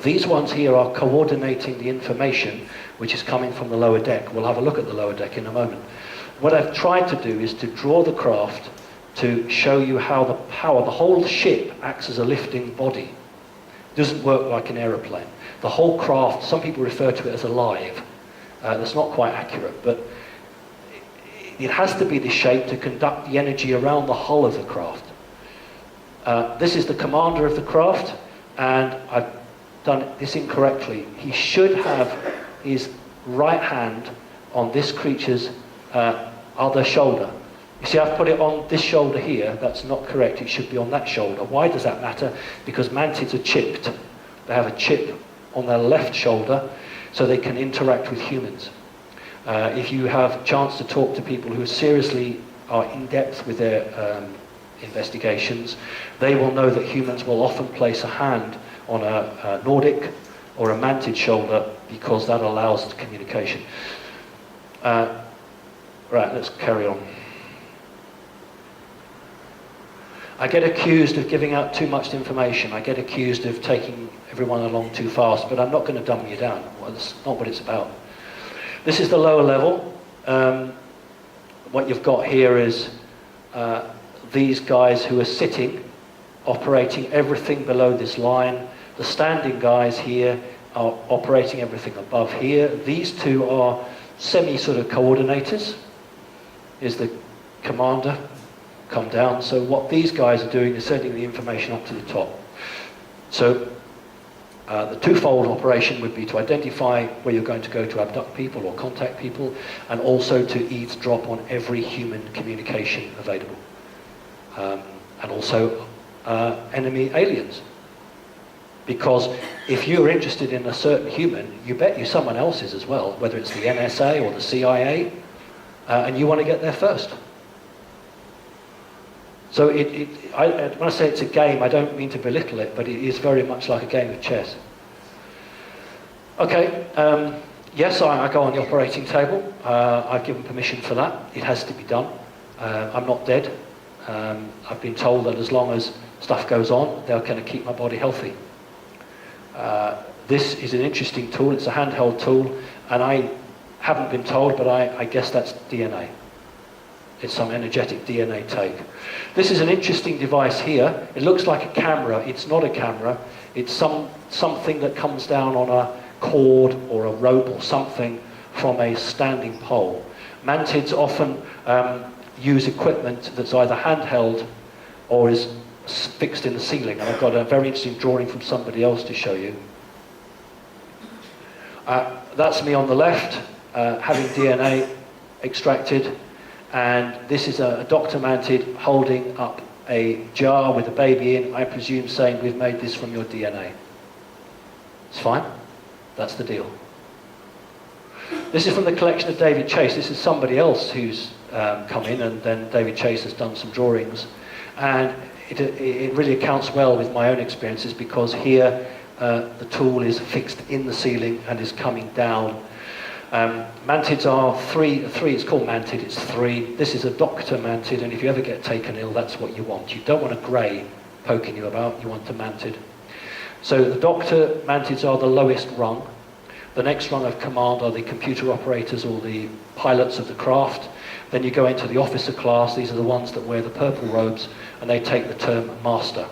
These ones here are coordinating the information which is coming from the lower deck. We'll have a look at the lower deck in a moment. What I've tried to do is to draw the craft to show you how the power, the whole ship acts as a lifting body. It doesn't work like an aeroplane. The whole craft, some people refer to it as alive. That's not quite accurate, but it has to be this shape to conduct the energy around the hull of the craft. This is the commander of the craft, and I've done this incorrectly. He should have his right hand on this creature's other shoulder. You see, I've put it on this shoulder here. That's not correct. It should be on that shoulder. Why does that matter? Because mantids are chipped. They have a chip on their left shoulder so they can interact with humans. If you have a chance to talk to people who seriously are in depth with their investigations, they will know that humans will often place a hand on a Nordic or a mantid shoulder because that allows communication. Right, let's carry on. I get accused of giving out too much information. I get accused of taking everyone along too fast, but I'm not going to dumb you down. Well, that's not what it's about. This is the lower level. What you've got here is these guys who are sitting, operating everything below this line. The standing guys here are operating everything above here. These two are sort of coordinators. Is the commander come down. So what these guys are doing is sending the information up to the top. So the twofold operation would be to identify where you're going to go to abduct people or contact people, and also to eavesdrop on every human communication available. And also enemy aliens. Because if you're interested in a certain human, you bet you someone else is as well, whether it's the NSA or the CIA, and you want to get there first. So when I say it's a game, I don't mean to belittle it, but it is very much like a game of chess. Okay, yes, I go on the operating table. I've given permission for that. It has to be done. I'm not dead. I've been told that as long as stuff goes on, they're going to keep my body healthy. This is an interesting tool. It's a handheld tool, and I haven't been told, but I guess that's DNA. It's some energetic DNA take. This is an interesting device here. It looks like a camera. It's not a camera. It's something that comes down on a cord or a rope or something from a standing pole. Mantids often use equipment that's either handheld or is fixed in the ceiling. And I've got a very interesting drawing from somebody else to show you. That's me on the left, having DNA extracted. And this is a doctor mantid holding up a jar with a baby in, I presume saying, we've made this from your DNA. It's fine. That's the deal. This is from the collection of David Chase. This is somebody else who's come in, and then David Chase has done some drawings. And it really accounts well with my own experiences, because here the tool is fixed in the ceiling and is coming down. Mantids are three, it's called mantid, it's three. This is a doctor mantid, and if you ever get taken ill, that's what you want. You don't want a grey poking you about, you want a mantid. So the doctor mantids are the lowest rung. The next rung of command are the computer operators or the pilots of the craft. Then you go into the officer class. These are the ones that wear the purple robes, and they take the term master.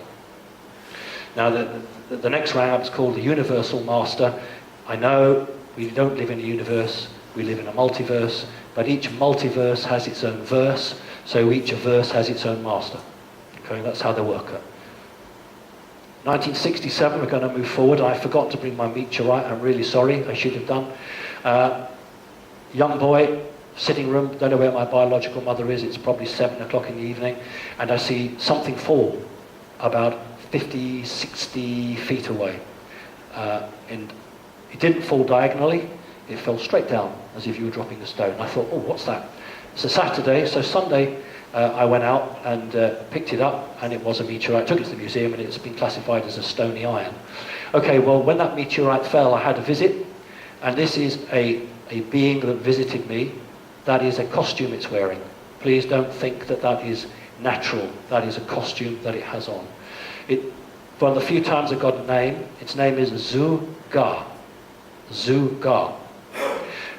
Now the next rank up is called the universal master. I know we don't live in a universe, we live in a multiverse, but each multiverse has its own verse, so each verse has its own master. Okay, that's how they work it. 1967, we're going to move forward. I forgot to bring my meteorite, I'm really sorry, I should have done. Young boy, sitting room, don't know where my biological mother is, it's probably 7 o'clock in the evening, and I see something fall about 50, 60 feet away. And it didn't fall diagonally, it fell straight down as if you were dropping a stone. I thought, oh, what's that? It's a Saturday, so Sunday I went out and picked it up, and it was a meteorite. Took it to the museum, and it's been classified as a stony iron. Okay, well, when that meteorite fell, I had a visit, and this is a being that visited me. That is a costume it's wearing. Please don't think that that is natural. That is a costume that it has on. One of the few times I got a name, its name is Zu-Ga. Zu-Ga.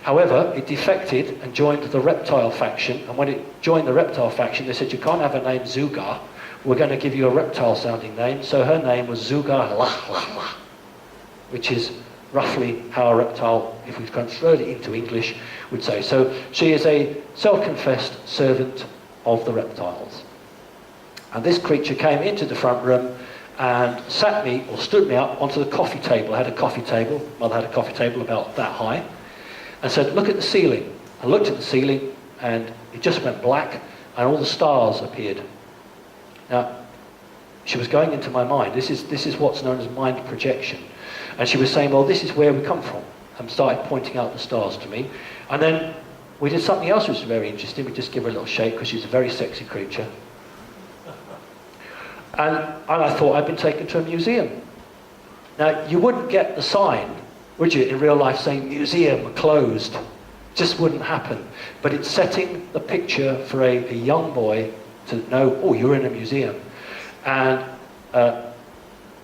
However, it defected and joined the reptile faction, and when it joined the reptile faction, they said, you can't have a name Zu-Ga, we're going to give you a reptile-sounding name, so her name was Zu-Ga Lah Lah Lah, which is roughly how a reptile, if we translate it into English, would say. So she is a self-confessed servant of the reptiles. And this creature came into the front room and sat me, or stood me up onto the coffee table. I had a coffee table, mother had a coffee table about that high, and said, look at the ceiling. I looked at the ceiling, and it just went black, and all the stars appeared. Now, she was going into my mind. This is what's known as mind projection. And she was saying, well, this is where we come from, and started pointing out the stars to me. And then we did something else which was very interesting. We just give her a little shake, because she's a very sexy creature. And I thought I'd been taken to a museum. Now, you wouldn't get the sign, would you, in real life saying museum closed? Just wouldn't happen. But it's setting the picture for a young boy to know, oh, you're in a museum. And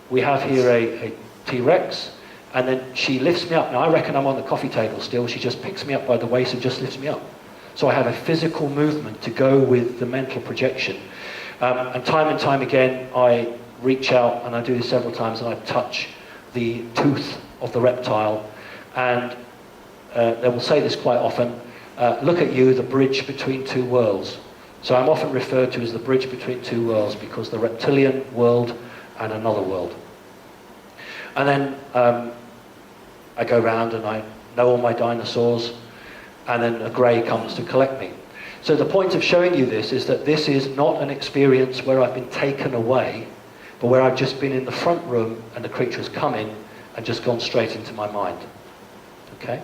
we have here a T-Rex, and then she lifts me up. Now, I reckon I'm on the coffee table still. She just picks me up by the waist and just lifts me up. So I have a physical movement to go with the mental projection. And time again, I reach out, and I do this several times, and I touch the tooth of the reptile. And they will say this quite often, look at you, the bridge between two worlds. So I'm often referred to as the bridge between two worlds, because the reptilian world and another world. And then I go round and I know all my dinosaurs, and then a grey comes to collect me. So the point of showing you this is that this is not an experience where I've been taken away, but where I've just been in the front room and the creature has come in and just gone straight into my mind. Okay?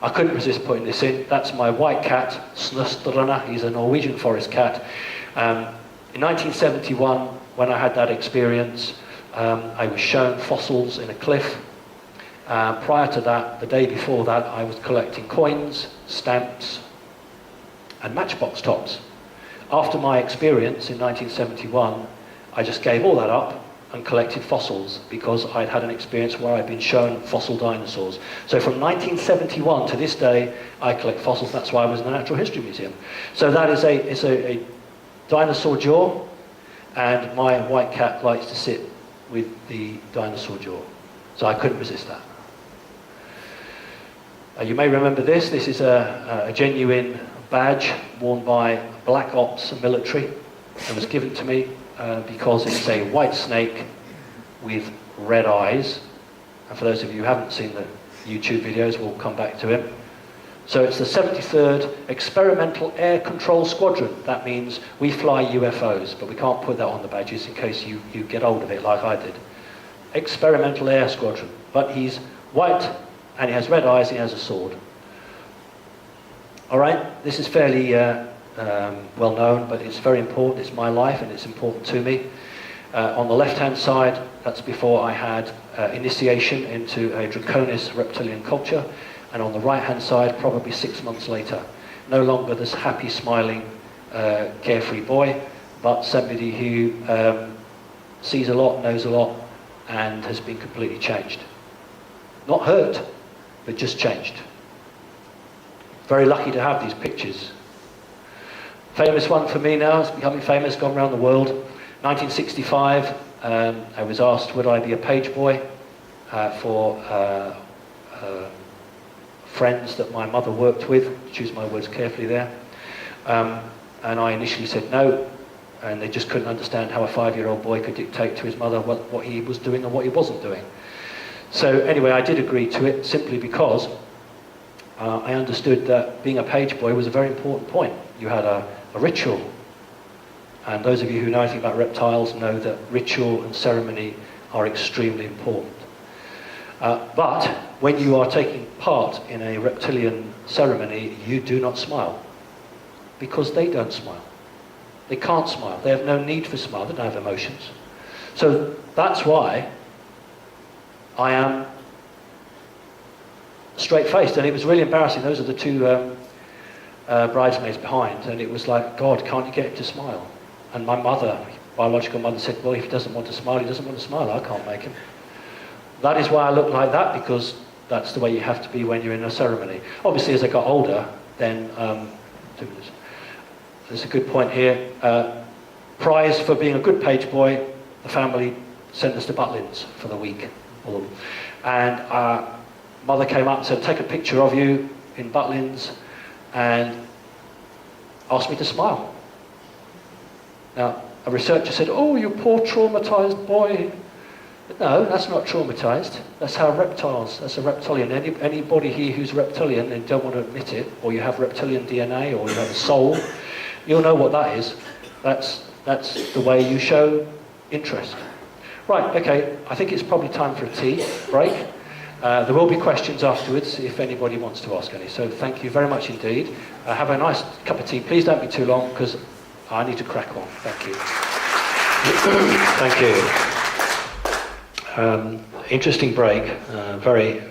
I couldn't resist putting this in. That's my white cat, Snøstrana. He's a Norwegian forest cat. In 1971, when I had that experience, I was shown fossils in a cliff. Prior to that, the day before that, I was collecting coins, stamps, and matchbox tops. After my experience in 1971, I just gave all that up and collected fossils, because I'd had an experience where I'd been shown fossil dinosaurs. So from 1971 to this day, I collect fossils. That's why I was in the Natural History Museum. So that is a dinosaur jaw, and my white cat likes to sit with the dinosaur jaw. So I couldn't resist that. You may remember this. This is a genuine badge worn by Black Ops military. It was given to me because it's a white snake with red eyes. And for those of you who haven't seen the YouTube videos, we'll come back to him. So it's the 73rd Experimental Air Control Squadron. That means we fly UFOs, but we can't put that on the badges in case you get hold of it like I did. Experimental Air Squadron. But he's white, and he has red eyes, and he has a sword. All right, this is fairly well known, but it's very important. It's my life, and it's important to me. On the left-hand side, that's before I had initiation into a draconis reptilian culture, and on the right-hand side, probably 6 months later, no longer this happy, smiling, carefree boy, but somebody who sees a lot, knows a lot, and has been completely changed. Not hurt, but just changed. Very lucky to have these pictures. Famous one for me now, it's becoming famous, gone around the world. 1965, I was asked would I be a page boy for friends that my mother worked with, choose my words carefully there. And I initially said no, and they just couldn't understand how a 5-year-old boy could dictate to his mother what he was doing and what he wasn't doing. So anyway, I did agree to it simply because I understood that being a page boy was a very important point. You had a ritual, and those of you who know anything about reptiles know that ritual and ceremony are extremely important. But when you are taking part in a reptilian ceremony, you do not smile, because they don't smile. They can't smile. They have no need for smile. They don't have emotions. So that's why I am straight-faced, and it was really embarrassing. Those are the two bridesmaids behind, and it was like, God, can't you get him to smile? And my mother, biological mother, said, well, if he doesn't want to smile, he doesn't want to smile. I can't make him. That is why I look like that, because that's the way you have to be when you're in a ceremony. Obviously, as I got older, then there's a good point here. Prize for being a good page boy, the family sent us to Butlins for the week. And mother came up and said, take a picture of you in Butlins, and asked me to smile. Now, a researcher said, oh, you poor traumatized boy. But no, that's not traumatized. That's how reptiles, that's a reptilian. Anybody here who's reptilian and don't want to admit it, or you have reptilian DNA, or you have a soul, you'll know what that is. That's the way you show interest. Right, okay, I think it's probably time for a tea break. There will be questions afterwards if anybody wants to ask any. So thank you very much indeed. Have a nice cup of tea. Please don't be too long, because I need to crack on. Thank you. Thank you. Interesting break. Very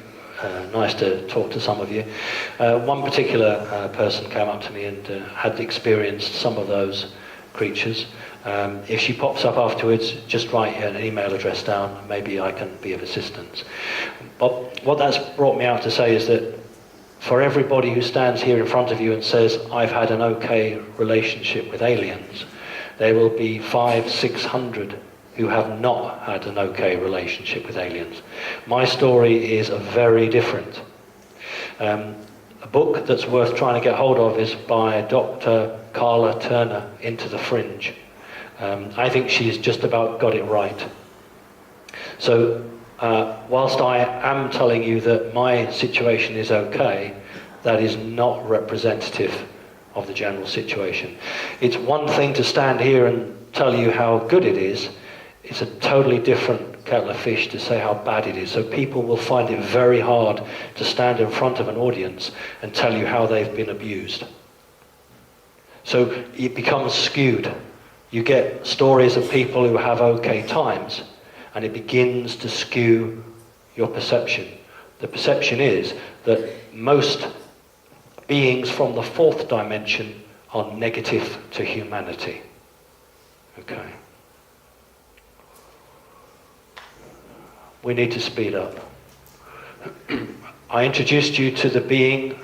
nice to talk to some of you. One particular person came up to me and had experienced some of those creatures. If she pops up afterwards, just write an email address down. Maybe I can be of assistance. But what that's brought me out to say is that for everybody who stands here in front of you and says, I've had an okay relationship with aliens, there will be 500-600 who have not had an okay relationship with aliens. My story is very different. A book that's worth trying to get hold of is by Dr. Carla Turner, Into the Fringe. I think she's just about got it right. So whilst I am telling you that my situation is okay, that is not representative of the general situation. It's one thing to stand here and tell you how good it is. It's a totally different kettle of fish to say how bad it is. So people will find it very hard to stand in front of an audience and tell you how they've been abused. So it becomes skewed. You get stories of people who have okay times, and it begins to skew your perception. The perception is that most beings from the fourth dimension are negative to humanity. Okay. We need to speed up. I introduced you to the being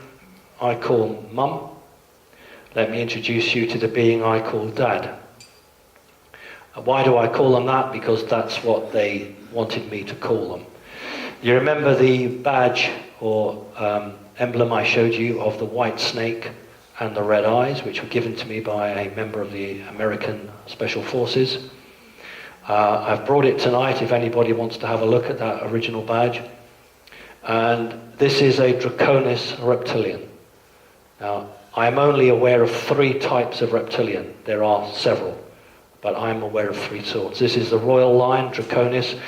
I call Mum. Let me introduce you to the being I call Dad. Why do I call them that? Because that's what they wanted me to call them. You remember the badge or emblem I showed you of the white snake and the red eyes, which were given to me by a member of the American Special Forces? I've brought it tonight if anybody wants to have a look at that original badge. And this is a Draconis reptilian. Now, I'm only aware of 3 types of reptilian. There are several, but I'm aware of 3 sorts. This is the royal line, Draconis.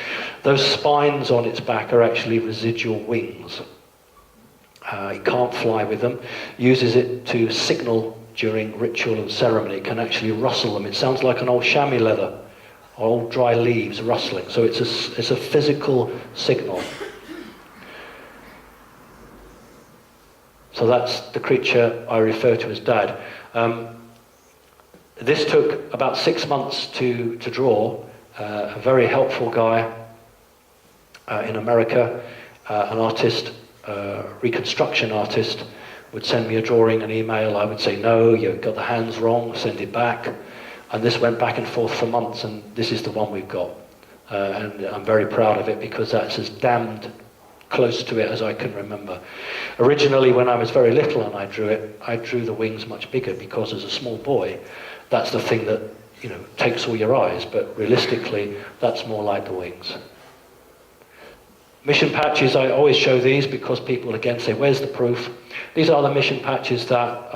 Those spines on its back are actually residual wings. It can't fly with them. Uses it to signal during ritual and ceremony. It can actually rustle them. It sounds like an old chamois leather or dry leaves rustling. So it's a physical signal. So that's the creature I refer to as Dad. This took about 6 months to draw. A very helpful guy in America, an artist, reconstruction artist, would send me a drawing, an email. I would say, no, you've got the hands wrong, send it back. And this went back and forth for months, and this is the one we've got. And I'm very proud of it because that's as damned close to it as I can remember. Originally, when I was very little and I drew it, I drew the wings much bigger because as a small boy, that's the thing that, you know, takes all your eyes, but realistically, that's more like the wings. Mission patches, I always show these because people again say, where's the proof? These are the mission patches that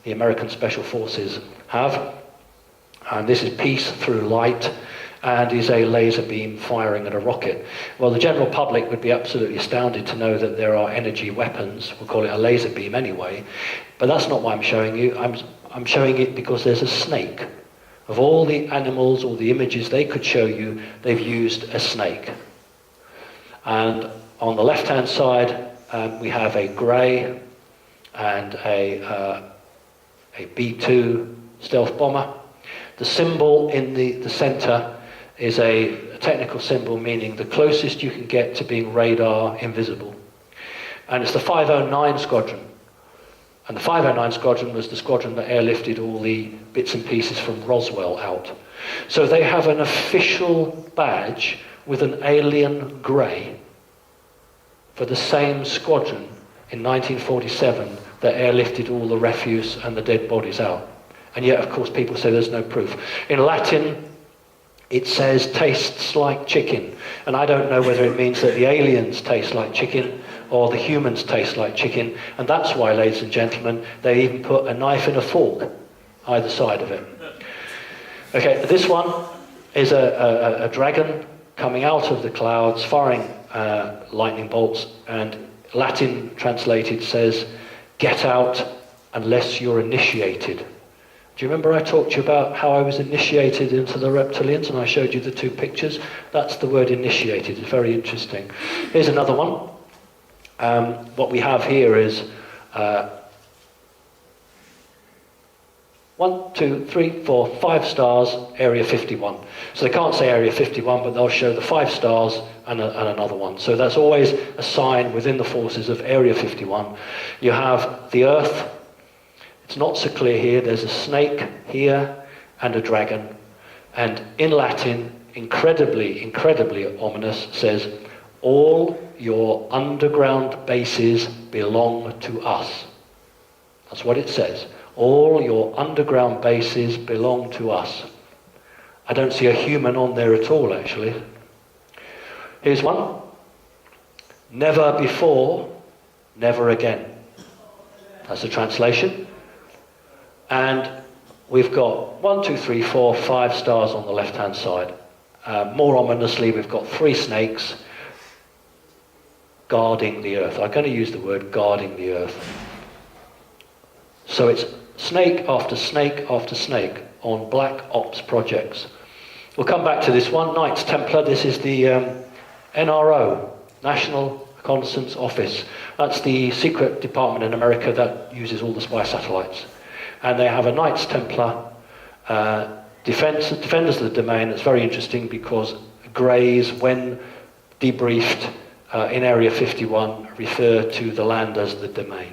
the American Special Forces have. And this is peace through light, and is a laser beam firing at a rocket. Well, the general public would be absolutely astounded to know that there are energy weapons. We'll call it a laser beam anyway. But that's not why I'm showing you. I'm showing it because there's a snake. Of all the animals or the images they could show you, they've used a snake. And on the left-hand side, we have a grey and a B-2 stealth bomber. The symbol in the center is a technical symbol meaning the closest you can get to being radar invisible. And it's the 509 Squadron. And the 509 Squadron was the squadron that airlifted all the bits and pieces from Roswell out. So they have an official badge with an alien grey for the same squadron in 1947 that airlifted all the refuse and the dead bodies out. And yet, of course, people say there's no proof. In Latin, it says tastes like chicken. And I don't know whether it means that the aliens taste like chicken or the humans taste like chicken. And that's why, ladies and gentlemen, they even put a knife and a fork either side of it. Okay, this one is a dragon coming out of the clouds, firing lightning bolts. And Latin translated says, get out unless you're initiated. Do you remember I talked to you about how I was initiated into the reptilians and I showed you the two pictures? That's the word initiated. It's very interesting. Here's another one. What we have here is 1, 2, 3, 4, 5 stars, Area 51. So they can't say Area 51, but they'll show the 5 stars and another one. So that's always a sign within the forces of Area 51. You have the Earth. It's not so clear here. There's a snake here and a dragon. And in Latin, incredibly, incredibly ominous, says, all your underground bases belong to us. That's what it says. All your underground bases belong to us. I don't see a human on there at all, actually. Here's one. Never before, never again. That's the translation. And we've got 1, 2, 3, 4, 5 stars on the left-hand side. More ominously, we've got 3 snakes guarding the earth. I'm going to use the word guarding the earth. So it's snake after snake after snake on black ops projects. We'll come back to this one, Knights Templar. This is the NRO, National Reconnaissance Office. That's the secret department in America that uses all the spy satellites. And they have a Knights Templar defenders of the domain. It's very interesting because Greys, when debriefed in Area 51, refer to the land as the domain.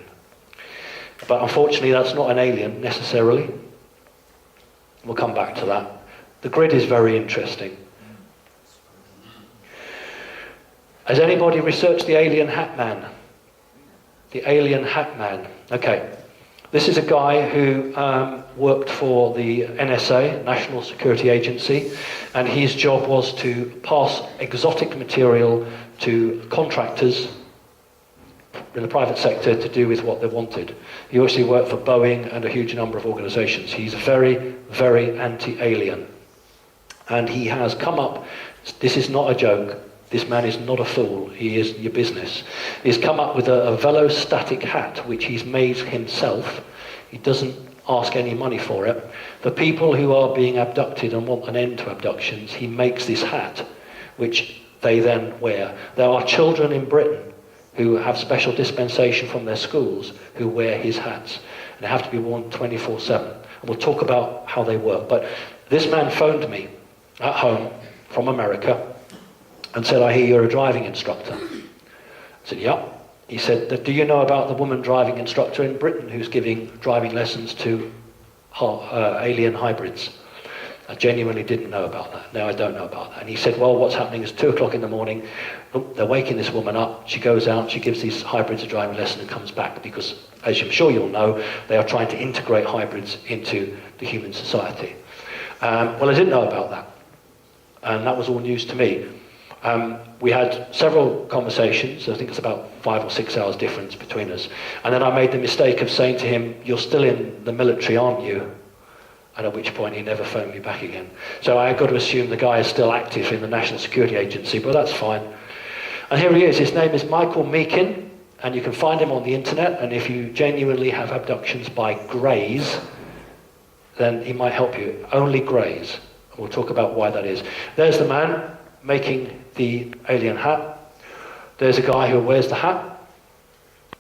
But unfortunately, that's not an alien necessarily. We'll come back to that. The grid is very interesting. Has anybody researched the alien Hat Man? The alien Hat Man. Okay. This is a guy who worked for the NSA, National Security Agency, and his job was to pass exotic material to contractors in the private sector to do with what they wanted. He actually worked for Boeing and a huge number of organizations. He's very, very anti-alien. And he has come up, this is not a joke, this man is not a fool, he is your business. He's come up with a velostatic hat, which he's made himself. He doesn't ask any money for it. The people who are being abducted and want an end to abductions, he makes this hat, which they then wear. There are children in Britain who have special dispensation from their schools who wear his hats. And they have to be worn 24/7. And we'll talk about how they work. But this man phoned me at home from America and said, I hear you're a driving instructor. I said, yeah. He said, do you know about the woman driving instructor in Britain who's giving driving lessons to alien hybrids? I genuinely didn't know about that. No, I don't know about that. And he said, well, what's happening is 2 o'clock in the morning, they're waking this woman up, she goes out, she gives these hybrids a driving lesson and comes back because, as I'm sure you'll know, they are trying to integrate hybrids into the human society. Well, I didn't know about that. And that was all news to me. We had several conversations. I think it's about 5 or 6 hours difference between us. And then I made the mistake of saying to him, you're still in the military, aren't you? And at which point he never phoned me back again. So I got to assume the guy is still active in the National Security Agency, but that's fine. And here he is. His name is Michael Meakin, and you can find him on the internet. And if you genuinely have abductions by greys, then he might help you. Only greys. We'll talk about why that is. There's the man making the alien hat. There's a guy who wears the hat.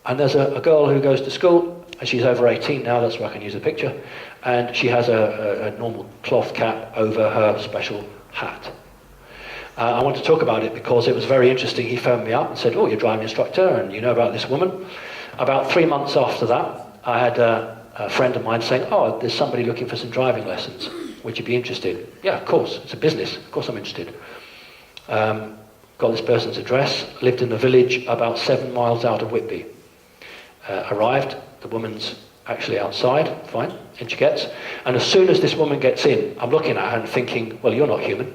And there's a girl who goes to school, and she's over 18 now, that's where I can use a picture. And she has a normal cloth cap over her special hat. I want to talk about it because it was very interesting. He phoned me up and said, oh, you're a driving instructor, and you know about this woman. About 3 months after that, I had a friend of mine saying, oh, there's somebody looking for some driving lessons. Would you be interested? Yeah, of course. It's a business. Of course I'm interested. Got this person's address. Lived in a village about 7 miles out of Whitby. Arrived. The woman's actually outside. Fine. In she gets. And as soon as this woman gets in, I'm looking at her and thinking, well, you're not human.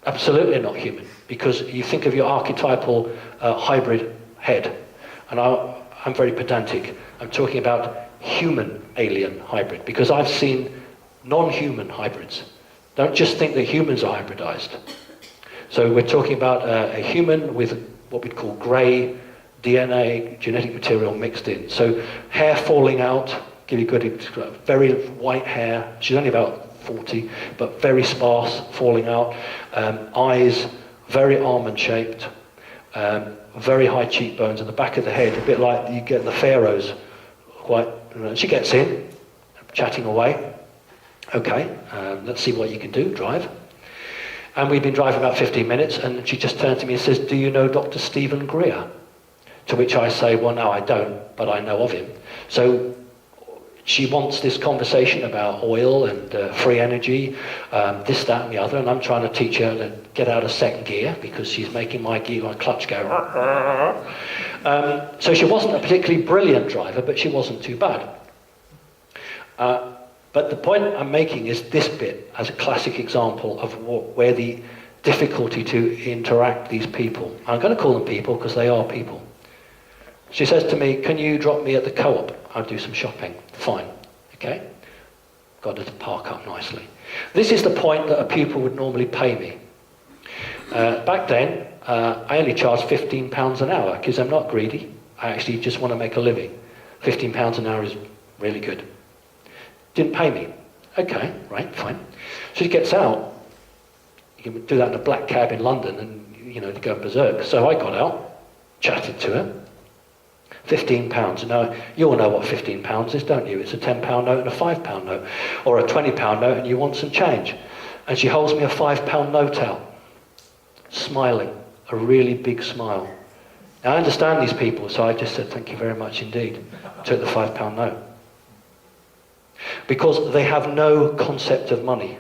Absolutely not human. Because you think of your archetypal hybrid head. And I'm very pedantic. I'm talking about human alien hybrid. Because I've seen non-human hybrids. Don't just think that humans are hybridized. So we're talking about a human with what we'd call grey DNA, genetic material mixed in. So hair falling out, give you good, very white hair. She's only about 40, but very sparse, falling out. Eyes, very almond-shaped. Very high cheekbones, and the back of the head, a bit like you get the pharaohs. Quite. She gets in, chatting away. Okay, let's see what you can do, drive. And we've been driving about 15 minutes, and she just turns to me and says, do you know Dr. Stephen Greer? To which I say, well, no, I don't, but I know of him. So she wants this conversation about oil and free energy, this, that, and the other, and I'm trying to teach her to get out of second gear because she's making my clutch go. So she wasn't a particularly brilliant driver, but she wasn't too bad. But the point I'm making is this bit as a classic example of where the difficulty to interact these people. I'm going to call them people because they are people. She says to me, can you drop me at the co-op? I'll do some shopping. Fine. Okay? Got her to park up nicely. This is the point that a pupil would normally pay me. Back then, I only charged £15 an hour because I'm not greedy. I actually just want to make a living. £15 an hour is really good. Didn't pay me. Okay, right, fine. She gets out. You can do that in a black cab in London and, you know, to go berserk. So I got out, chatted to her. £15. Now, you all know what £15 is, don't you? It's a £10 note and a £5 note. Or a £20 note and you want some change. And she holds me a £5 note out. Smiling. A really big smile. Now, I understand these people, so I just said, thank you very much indeed. Took the £5 note. Because they have no concept of money.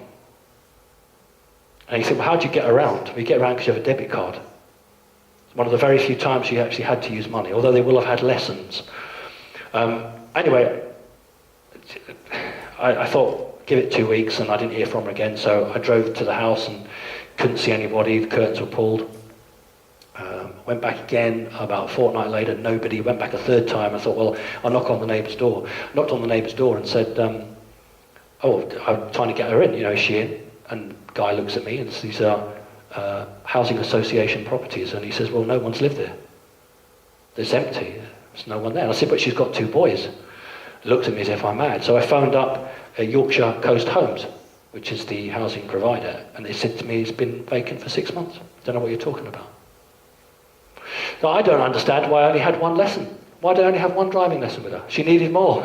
And you think, well, how do you get around? Well, you get around because you have a debit card. It's one of the very few times you actually had to use money, although they will have had lessons. Anyway, I thought, give it 2 weeks, and I didn't hear from her again, so I drove to the house and couldn't see anybody, the curtains were pulled. Went back again about a fortnight later, nobody. Went back a third time. I thought, well, I'll knock on the neighbour's door. Knocked on the neighbour's door and said, oh, I'm trying to get her in, you know, is she in? And the guy looks at me and says, these are housing association properties. And he says, well, no one's lived there. It's empty. There's no one there. And I said, but she's got 2 boys. looked at me as if I'm mad. So I phoned up Yorkshire Coast Homes, which is the housing provider, and they said to me, it's been vacant for 6 months. Don't know what you're talking about. So I don't understand why I only had one lesson. Why did I only have one driving lesson with her? She needed more.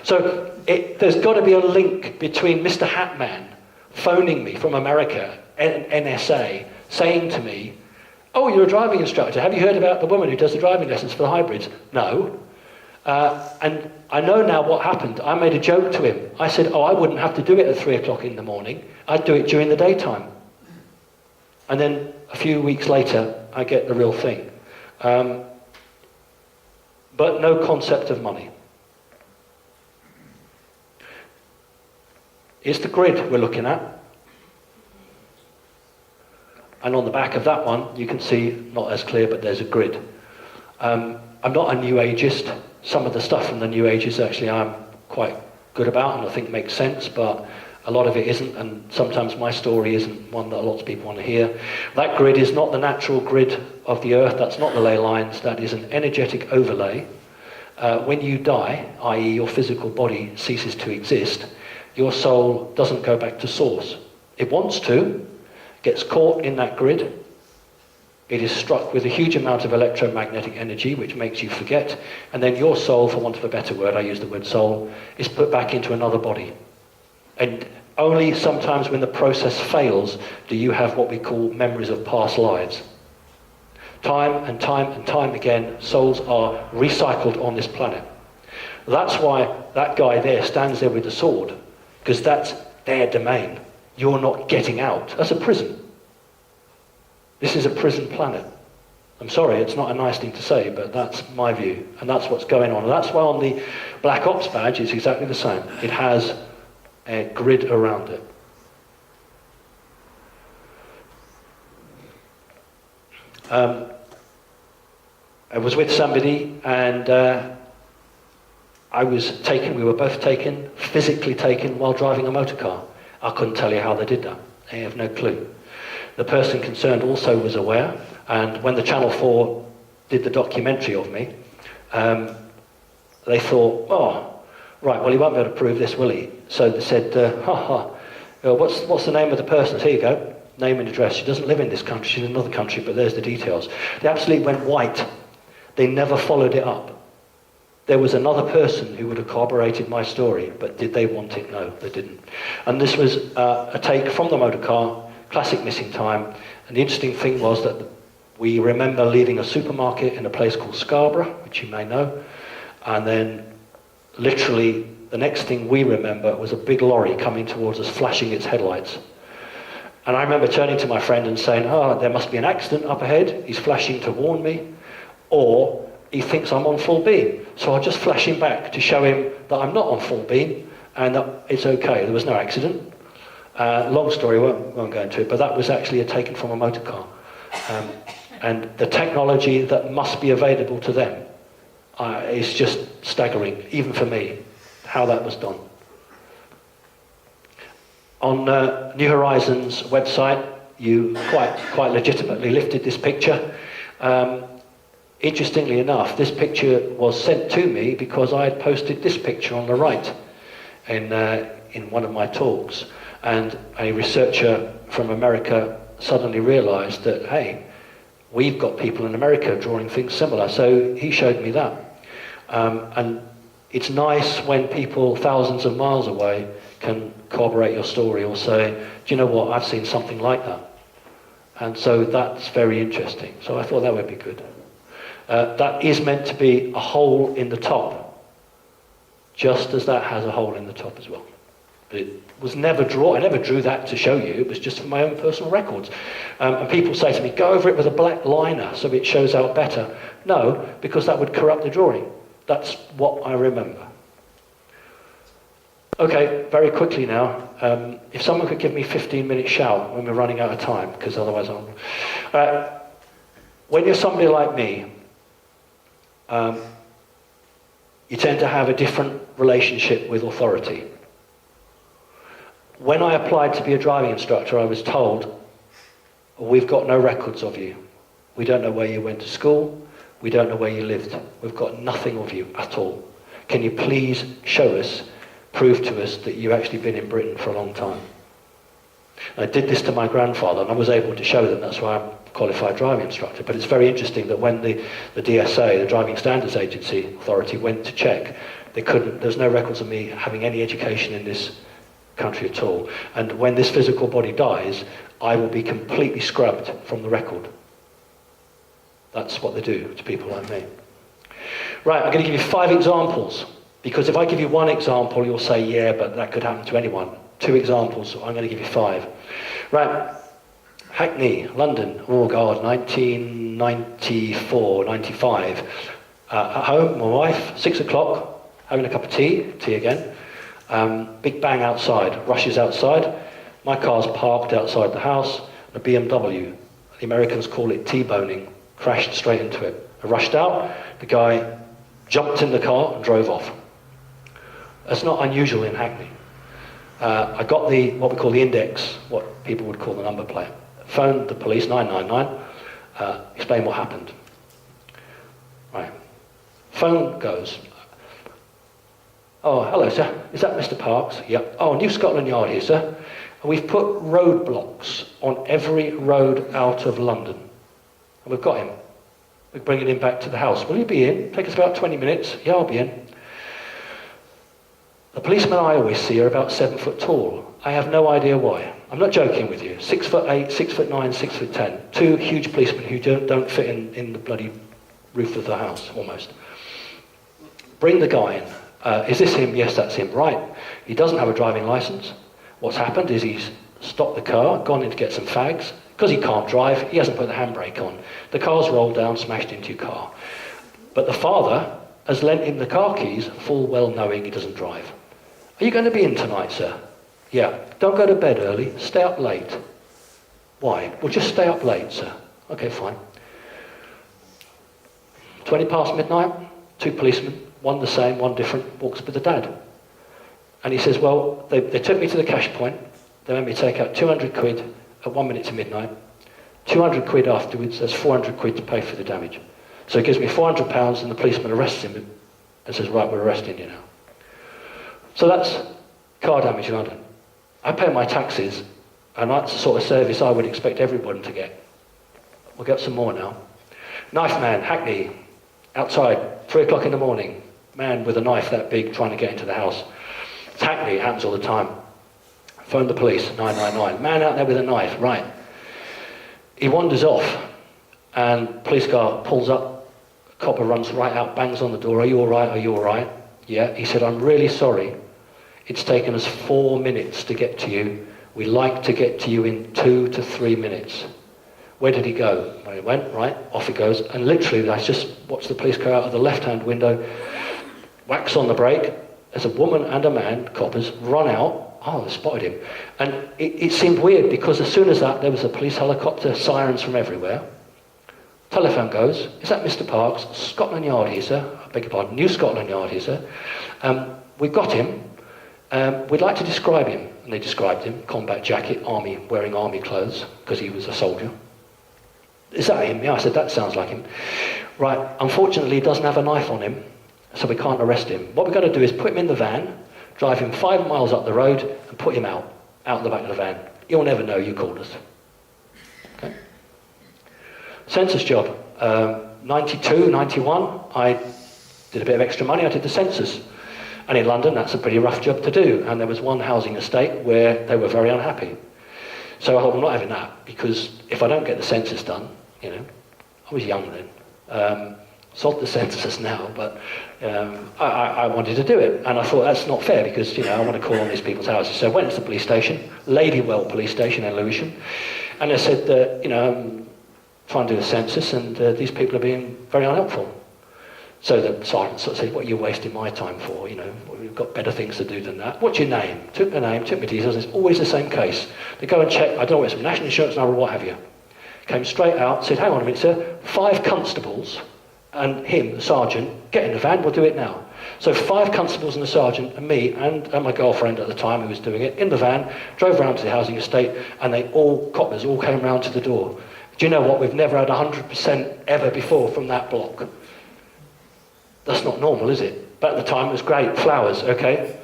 So there's got to be a link between Mr. Hatman phoning me from America, NSA, saying to me, oh, you're a driving instructor. Have you heard about the woman who does the driving lessons for the hybrids? No. And I know now what happened. I made a joke to him. I said, oh, I wouldn't have to do it at 3 o'clock in the morning. I'd do it during the daytime. And then a few weeks later, I get the real thing. But no concept of money. Here's the grid we're looking at. And on the back of that one, you can see, not as clear, but there's a grid. I'm not a New Ageist. Some of the stuff from the New Ages actually I'm quite good about and I think makes sense, but a lot of it isn't, and sometimes my story isn't one that lots of people want to hear. That grid is not the natural grid of the Earth. That's not the ley lines. That is an energetic overlay. When you die, i.e. your physical body ceases to exist, your soul doesn't go back to source. It wants to, gets caught in that grid. It is struck with a huge amount of electromagnetic energy, which makes you forget, and then your soul, for want of a better word, I use the word soul, is put back into another body. And only sometimes when the process fails do you have what we call memories of past lives. Time and time and time again, souls are recycled on this planet. That's why that guy there stands there with the sword, because that's their domain. You're not getting out. That's a prison. This is a prison planet. I'm sorry, it's not a nice thing to say, but that's my view, and that's what's going on. And that's why on the Black Ops badge it's exactly the same. It has a grid around it. I was with somebody, and I was taken, we were both taken, physically taken, while driving a motor car. I couldn't tell you how they did that. I have no clue. The person concerned also was aware, and when the Channel 4 did the documentary of me, they thought, oh, right, well, he won't be able to prove this, will he? So they said, what's the name of the person? Here you go, name and address. She doesn't live in this country, she's in another country, but there's the details. They absolutely went white. They never followed it up. There was another person who would have corroborated my story, but did they want it? No, they didn't. And this was a take from the motor car, classic missing time. And the interesting thing was that we remember leaving a supermarket in a place called Scarborough, which you may know, and then literally the next thing we remember was a big lorry coming towards us, flashing its headlights. And I remember turning to my friend and saying, oh, there must be an accident up ahead. He's flashing to warn me. Or he thinks I'm on full beam. So I'll just flash him back to show him that I'm not on full beam and that it's okay. There was no accident. Long story, won't go into it, but that was actually taken from a motor car. And the technology that must be available to them is just staggering, even for me, how that was done. On New Horizons website, you quite legitimately lifted this picture. Interestingly enough, this picture was sent to me because I had posted this picture on the right in one of my talks. And a researcher from America suddenly realized that, hey, we've got people in America drawing things similar. So he showed me that. And it's nice when people thousands of miles away can corroborate your story or say, do you know what, I've seen something like that. And so that's very interesting. So I thought that would be good. That is meant to be a hole in the top, just as that has a hole in the top as well. But it was never drawn. I never drew that to show you. It was just for my own personal records. And people say to me, go over it with a black liner so it shows out better. No, because that would corrupt the drawing. That's what I remember. Okay, very quickly now. If someone could give me 15-minute shout when we're running out of time, because otherwise I'll... when you're somebody like me, you tend to have a different relationship with authority. When I applied to be a driving instructor, I was told, we've got no records of you. We don't know where you went to school. We don't know where you lived. We've got nothing of you at all. Can you please show us, prove to us that you've actually been in Britain for a long time? And I did this to my grandfather, and I was able to show them. That's why I'm a qualified driving instructor. But it's very interesting that when the DSA, the Driving Standards Agency Authority, went to check, there's no records of me having any education in this country at all. And when this physical body dies, I will be completely scrubbed from the record. That's what they do to people like me. Right, I'm going to give you 5 examples, because if I give you one example, you'll say, yeah, but that could happen to anyone. 2 examples, so I'm going to give you 5. Right, Hackney, London, oh God, 1994, 95. At home, my wife, 6 o'clock, having a cup of tea again. Big bang outside, rushes outside. My car's parked outside the house, a BMW. The Americans call it T-boning, crashed straight into it. I rushed out, the guy jumped in the car and drove off. That's not unusual in Hackney. I got what we call the index, what people would call the number plate. Phoned the police, 999, explained what happened. Right. Phone goes. Oh, hello, sir. Is that Mr. Parks? Yep. Oh, New Scotland Yard here, sir. We've put roadblocks on every road out of London. And we've got him. We're bringing him back to the house. Will you be in? Take us about 20 minutes. Yeah, I'll be in. The policemen I always see are about 7 foot tall. I have no idea why. I'm not joking with you. 6'8", 6'9", 6'10". 2 huge policemen who don't fit in the bloody roof of the house, almost. Bring the guy in. Is this him? Yes, that's him. Right. He doesn't have a driving licence. What's happened is he's stopped the car, gone in to get some fags. Because he can't drive, he hasn't put the handbrake on. The car's rolled down, smashed into your car. But the father has lent him the car keys, full well knowing he doesn't drive. Are you going to be in tonight, sir? Yeah. Don't go to bed early. Stay up late. Why? Well, just stay up late, sir. Okay, fine. 20 past midnight, 2 policemen, one the same, one different, walks with the dad. And he says, well, they took me to the cash point. They made me take out 200 quid at 1 minute to midnight. 200 quid afterwards, there's 400 quid to pay for the damage. So he gives me £400 and the policeman arrests him and says, right, we're arresting you now. So that's car damage in London. I pay my taxes, and that's the sort of service I would expect everyone to get. We'll get some more now. Knife man, Hackney, outside, 3 o'clock in the morning. Man with a knife that big trying to get into the house. It's Hackney, it happens all the time. Phone the police, 999. Man out there with a knife, right. He wanders off, and police car pulls up, copper runs right out, bangs on the door. Are you all right? Are you all right? Yeah. He said, I'm really sorry. It's taken us 4 minutes to get to you. We like to get to you in 2 to 3 minutes. Where did he go? Well, he went, right, off he goes. And literally, I just watched the police car out of the left-hand window, whacks on the brake. There's a woman and a man, coppers, run out. Oh, they spotted him. And it seemed weird, because as soon as that, there was a police helicopter, sirens from everywhere. Telephone goes, is that Mr. Parks? Scotland Yard here, sir. I beg your pardon, New Scotland Yard here, sir. We've got him. We'd like to describe him. And they described him, combat jacket, army, wearing army clothes, because he was a soldier. Is that him? Yeah, I said, that sounds like him. Right, unfortunately, he doesn't have a knife on him, so we can't arrest him. What we're going to do is put him in the van, drive him 5 miles up the road, and put him out the back of the van. You'll never know you called us. Okay. Census job. 92, 91, I did a bit of extra money, I did the census. And in London, that's a pretty rough job to do. And there was one housing estate where they were very unhappy. So I thought, I'm not having that, because if I don't get the census done, you know, I was young then. Sod the census now, but I wanted to do it. And I thought, that's not fair, because, you know, I want to call on these people's houses. So I went to the police station, Ladywell police station in Lewisham, and I said, you know, I'm trying to do the census, and these people are being very unhelpful. So the sergeant sort of said, what are you wasting my time for? You know, we've got better things to do than that. What's your name? Took the name, took my details. It's always the same case. They go and check, I don't know, it's some national insurance number or what have you. Came straight out, said, hang on a minute, sir, 5 constables and him, the sergeant, get in the van, we'll do it now. So 5 constables and the sergeant and me and my girlfriend at the time who was doing it, in the van, drove round to the housing estate, and coppers all came round to the door. Do you know what? We've never had 100% ever before from that block. That's not normal, is it? But at the time, it was great. Flowers, okay?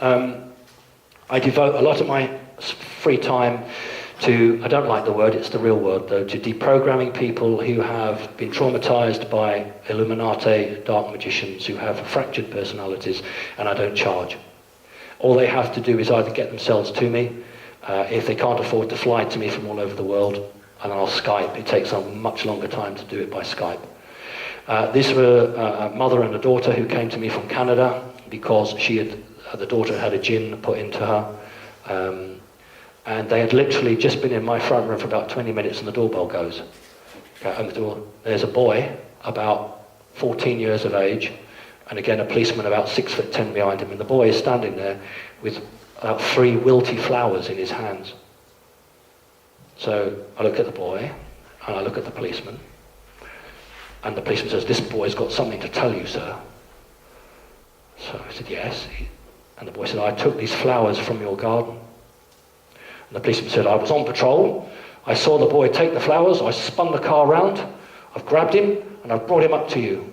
I devote a lot of my free time to, I don't like the word, it's the real word though, to deprogramming people who have been traumatized by Illuminati, dark magicians, who have fractured personalities, and I don't charge. All they have to do is either get themselves to me, if they can't afford to fly to me from all over the world, and then I'll Skype. It takes a much longer time to do it by Skype. These were a mother and a daughter who came to me from Canada because the daughter had a jinn put into her. And they had literally just been in my front room for about 20 minutes and the doorbell goes. Okay, open the door. There's a boy about 14 years of age, and again a policeman about 6'10" behind him, and the boy is standing there with about 3 wilty flowers in his hands. So I look at the boy, and I look at the policeman, and the policeman says, "This boy's got something to tell you, sir." So I said, "Yes." And the boy said, "I took these flowers from your garden." And the policeman said, "I was on patrol, I saw the boy take the flowers, I spun the car round, I've grabbed him, and I've brought him up to you."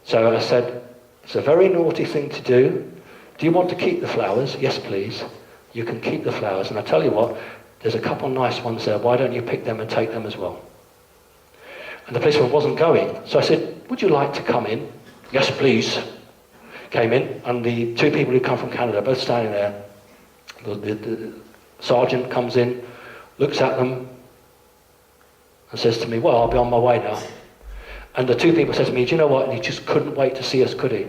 So I said, "It's a very naughty thing to do. Do you want to keep the flowers?" "Yes, please. You can keep the flowers. And I tell you what, there's a couple nice ones there. Why don't you pick them and take them as well?" And the policeman wasn't going. So I said, "Would you like to come in?" "Yes, please." Came in, and the 2 people who come from Canada, both standing there. The sergeant comes in, looks at them, and says to me, "Well, I'll be on my way now." And the 2 people said to me, "Do you know what? And he just couldn't wait to see us, could he?"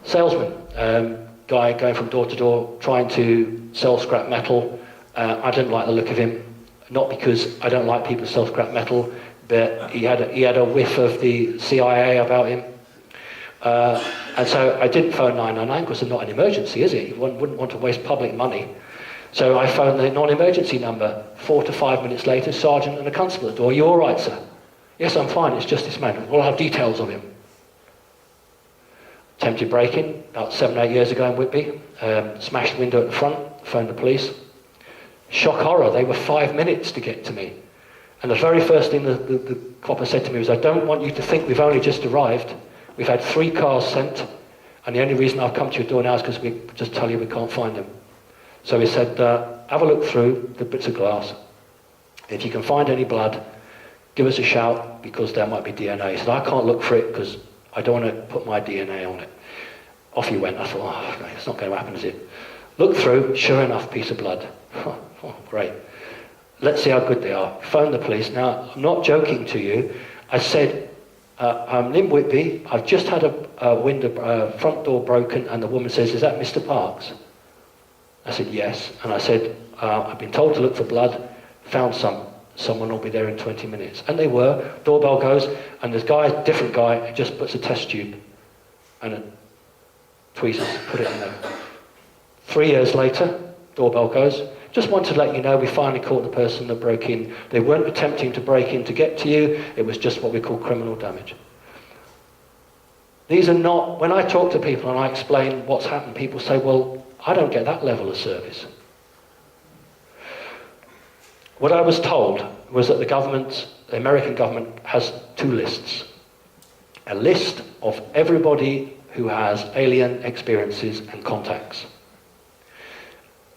Salesman, guy going from door to door, trying to sell scrap metal. I didn't like the look of him, not because I don't like people who sell scrap metal, but he had a whiff of the CIA about him. And so I didn't phone 999 because it's not an emergency, is it? One wouldn't want to waste public money. So I phoned the non-emergency number. 4 to 5 minutes later, sergeant and a constable at the door. "You all right, sir?" "Yes, I'm fine. It's just this man. We'll have details of him." Attempted break-in about 7 or 8 years ago in Whitby. Smashed the window at the front. Phoned the police. Shock horror. They were 5 minutes to get to me. And the very first thing the copper said to me was, "I don't want you to think we've only just arrived. We've had 3 cars sent, and the only reason I've come to your door now is because we just tell you we can't find them." So he said, "Have a look through the bits of glass. If you can find any blood, give us a shout, because there might be DNA." He said, "I can't look for it because I don't want to put my DNA on it." Off he went. I thought, "Oh, okay, it's not going to happen, is it?" Look through, sure enough, piece of blood. Oh, great. Let's see how good they are. Phone the police. Now, I'm not joking to you. I said, "I'm in Whitby. I've just had a front door broken," and the woman says, "Is that Mr. Parks?" I said, "Yes." And I said, "I've been told to look for blood. Found some. Someone will be there in 20 minutes." And they were. Doorbell goes, and this guy, different guy, just puts a test tube and a tweezers, put it in there. 3 years later, doorbell goes. "Just want to let you know we finally caught the person that broke in. They weren't attempting to break in to get to you. It was just what we call criminal damage." These are not, when I talk to people and I explain what's happened, people say, "Well, I don't get that level of service." What I was told was that the American government has 2 lists. A list of everybody who has alien experiences and contacts.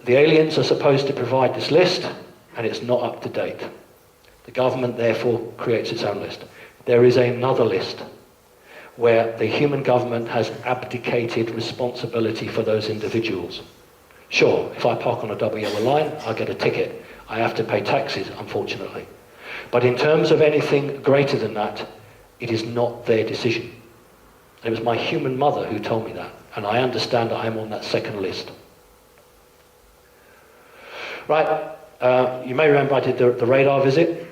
The aliens are supposed to provide this list, and it's not up to date. The government therefore creates its own list. There is another list where the human government has abdicated responsibility for those individuals. Sure, if I park on a double yellow line, I'll get a ticket. I have to pay taxes, unfortunately. But in terms of anything greater than that, it is not their decision. It was my human mother who told me that, and I understand that I'm on that second list. Right, you may remember I did the radar visit.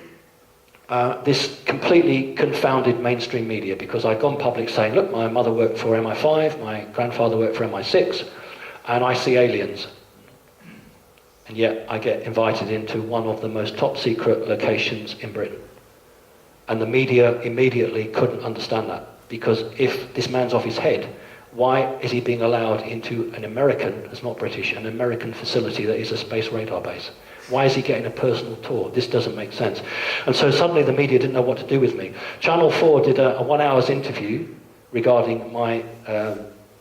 This completely confounded mainstream media, because I'd gone public saying, "Look, my mother worked for MI5, my grandfather worked for MI6, and I see aliens." And yet I get invited into one of the most top secret locations in Britain. And the media immediately couldn't understand that, because if this man's off his head, why is he being allowed into an American, it's not British, an American facility that is a space radar base? Why is he getting a personal tour? This doesn't make sense. And so suddenly the media didn't know what to do with me. Channel 4 did a 1 hour's interview regarding my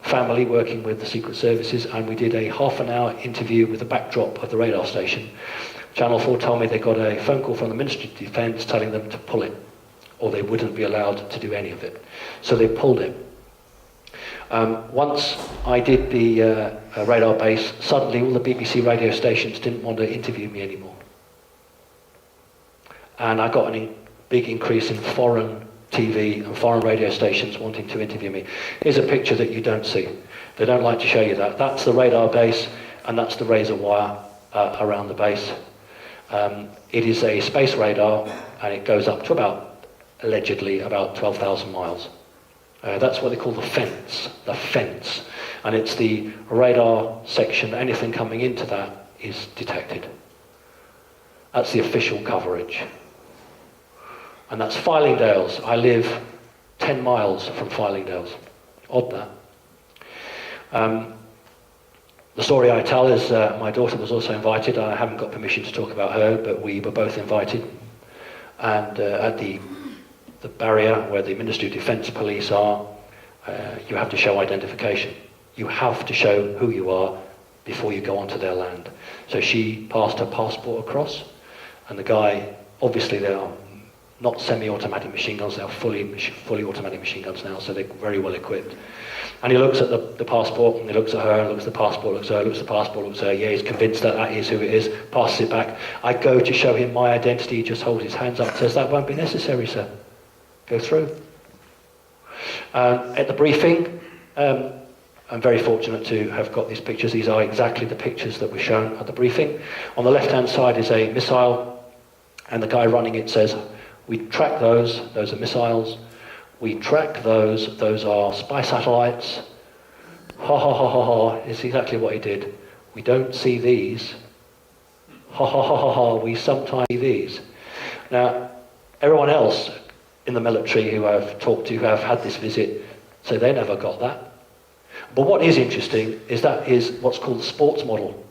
family working with the Secret Services, and we did a half-an-hour interview with the backdrop of the radar station. Channel 4 told me they got a phone call from the Ministry of Defence telling them to pull it, or they wouldn't be allowed to do any of it. So they pulled it. Once I did the radar base, suddenly all the BBC radio stations didn't want to interview me anymore. And I got a big increase in foreign TV and foreign radio stations wanting to interview me. Here's a picture that you don't see. They don't like to show you that. That's the radar base, and that's the razor wire around the base. It is a space radar, and it goes up to allegedly about 12,000 miles. That's what they call the fence, and it's the radar section. Anything coming into that is detected. That's the official coverage. And that's Fylingdales. I live 10 miles from Fylingdales. Odd that. The story I tell is my daughter was also invited. I haven't got permission to talk about her, but we were both invited. And at the barrier where the Ministry of Defence police are, you have to show identification. You have to show who you are before you go onto their land. So she passed her passport across, and the guy, obviously they are not semi-automatic machine guns, they're fully automatic machine guns now, so they're very well equipped. And he looks at the passport, and he looks at her, looks at the passport, looks at her, looks at the passport, looks at her, yeah, he's convinced that that is who it is, passes it back. I go to show him my identity, he just holds his hands up and says, that won't be necessary, sir. Go through. At the briefing, I'm very fortunate to have got these pictures. These are exactly the pictures that were shown at the briefing. On the left-hand side is a missile, and the guy running it says, we track those are missiles. We track those are spy satellites. Ha ha ha ha ha, it's exactly what he did. We don't see these. Ha ha ha ha ha, we sometimes see these. Now, everyone else in the military who I've talked to who have had this visit, so they never got that. But what is interesting is that is what's called the sports model,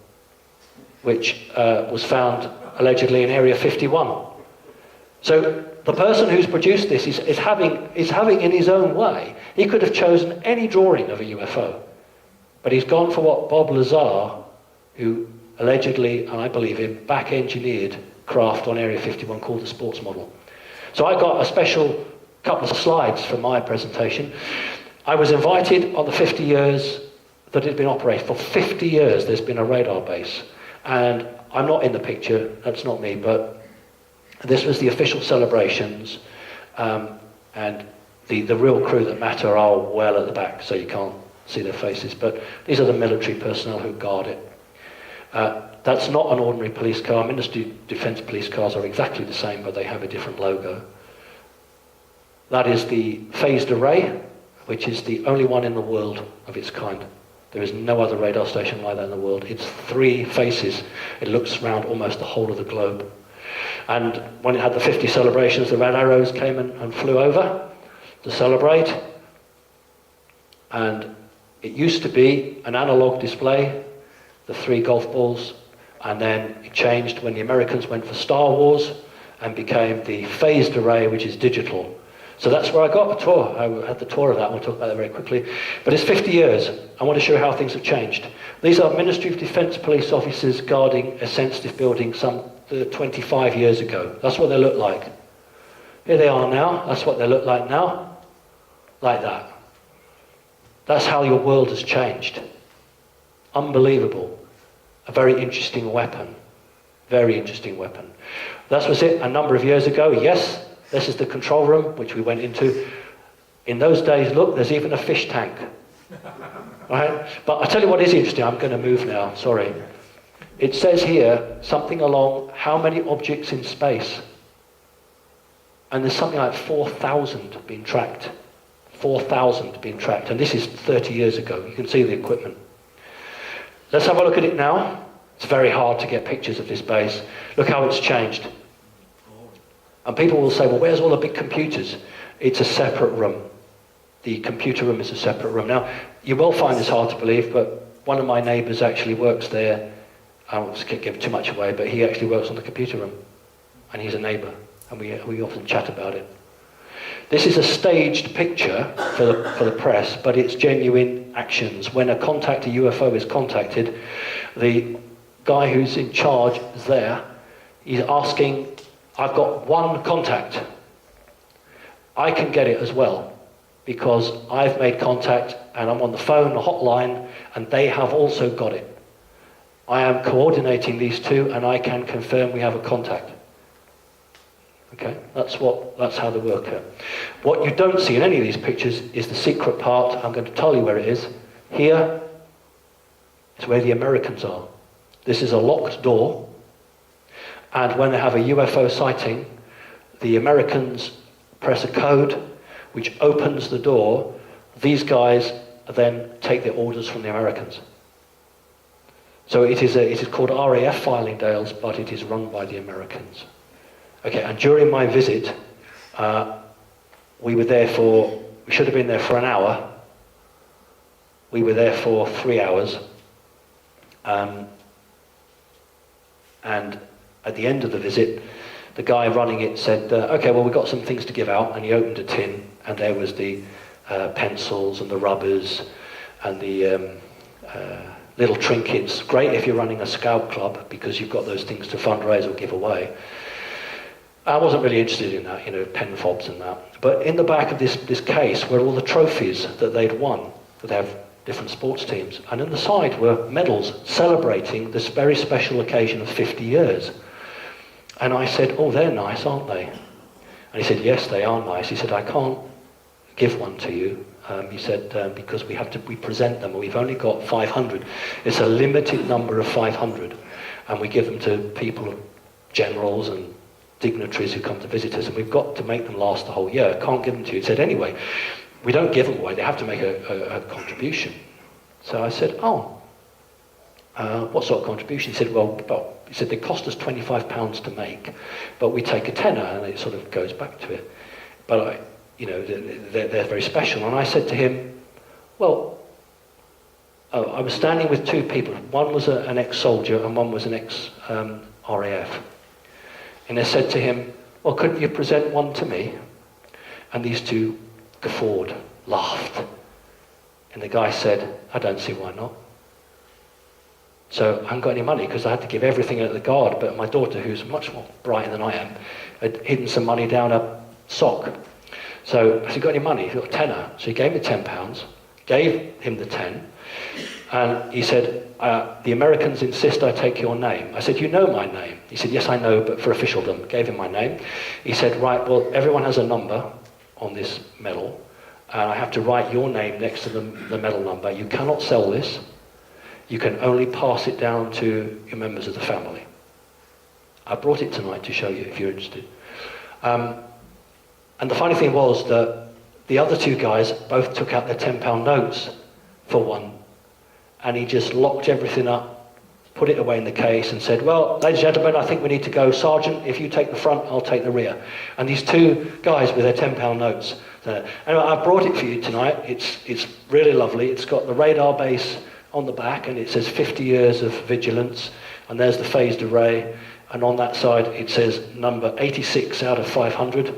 which was found allegedly in Area 51. So the person who's produced this is having in his own way, he could have chosen any drawing of a UFO, but he's gone for what Bob Lazar, who allegedly, and I believe him, back-engineered craft on Area 51 called the sports model. So I got a special couple of slides for my presentation. I was invited on the 50 years that it had been operated. For 50 years there's been a radar base. And I'm not in the picture, that's not me, but this was the official celebrations, and the real crew that matter are well at the back, so you can't see their faces. But these are the military personnel who guard it. That's not an ordinary police car. Ministry of Defence police cars are exactly the same, but they have a different logo. That is the phased array, which is the only one in the world of its kind. There is no other radar station like that in the world. It's 3 faces. It looks around almost the whole of the globe. And when it had the 50 celebrations, the red arrows came and flew over to celebrate. And it used to be an analog display, the 3 golf balls, and then it changed when the Americans went for Star Wars and became the phased array, which is digital. So that's where I got a tour. I had the tour of that. We'll talk about that very quickly. But it's 50 years. I want to show how things have changed. These are Ministry of Defence police officers guarding a sensitive building some 25 years ago. That's what they look like. Here they are now. That's what they look like now. Like that. That's how your world has changed. Unbelievable. A very interesting weapon. Very interesting weapon. That was it a number of years ago. Yes, this is the control room, which we went into. In those days, look, there's even a fish tank. Right? But I'll tell you what is interesting. I'm going to move now, sorry. It says here something along how many objects in space. And there's something like 4,000 being tracked. 4,000 being tracked. And this is 30 years ago. You can see the equipment. Let's have a look at it now. It's very hard to get pictures of this base. Look how it's changed. And people will say, well, where's all the big computers? It's a separate room. The computer room is a separate room. Now, you will find this hard to believe, but one of my neighbours actually works there. I won't give too much away, but he actually works on the computer room. And he's a neighbour, and we often chat about it. This is a staged picture for the press, but it's genuine actions. When a UFO is contacted, the guy who's in charge is there. He's asking, I've got one contact. I can get it as well, because I've made contact and I'm on the phone, the hotline, and they have also got it. I am coordinating these two and I can confirm we have a contact. Okay, that's how they work out. What you don't see in any of these pictures is the secret part. I'm going to tell you where it is. Here is where the Americans are. This is a locked door, and when they have a UFO sighting, the Americans press a code which opens the door. These guys then take their orders from the Americans. So it is called RAF Filing Dales, but it is run by the Americans. Okay, and during my visit, we should have been there for an hour. We were there for 3 hours. And at the end of the visit, the guy running it said, okay, well, we've got some things to give out. And he opened a tin, and there was the pencils and the rubbers and the little trinkets. Great if you're running a scout club, because you've got those things to fundraise or give away. I wasn't really interested in that, pen fobs and that. But in the back of this case were all the trophies that they'd won. They have different sports teams. And on the side were medals celebrating this very special occasion of 50 years. And I said, oh, they're nice, aren't they? And he said, yes, they are nice. He said, I can't give one to you. He said, because we present them, and we've only got 500. It's a limited number of 500. And we give them to people, generals and dignitaries who come to visit us, and we've got to make them last the whole year. Can't give them to you. He said, anyway, we don't give them away. They have to make a contribution. So I said, oh, what sort of contribution? He said, well, he said, they cost us £25 to make, but we take a tenner, and it sort of goes back to it. But they're very special. And I said to him, well, I was standing with two people. One was an ex-soldier and one was an ex-RAF. And I said to him, well, couldn't you present one to me? And these two guffawed, laughed. And the guy said, I don't see why not. So I haven't got any money, because I had to give everything at the guard, but my daughter, who's much more bright than I am, had hidden some money down a sock. So I said, got any money? He got a tenner. So he gave me £10, gave him the 10, and he said, the Americans insist I take your name. I said, you know my name? He said, yes, I know, but for officialdom. Gave him my name. He said, right, well, everyone has a number on this medal, and I have to write your name next to the medal number. You cannot sell this. You can only pass it down to your members of the family. I brought it tonight to show you if you're interested. And the funny thing was that the other two guys both took out their £10 notes for one, and he just locked everything up, put it away in the case, and said, well, ladies and gentlemen, I think we need to go. Sergeant, if you take the front, I'll take the rear. And these two guys with their £10 notes. Anyway, I brought it for you tonight. It's really lovely. It's got the radar base on the back, and it says 50 years of vigilance, and there's the phased array, and on that side it says number 86 out of 500.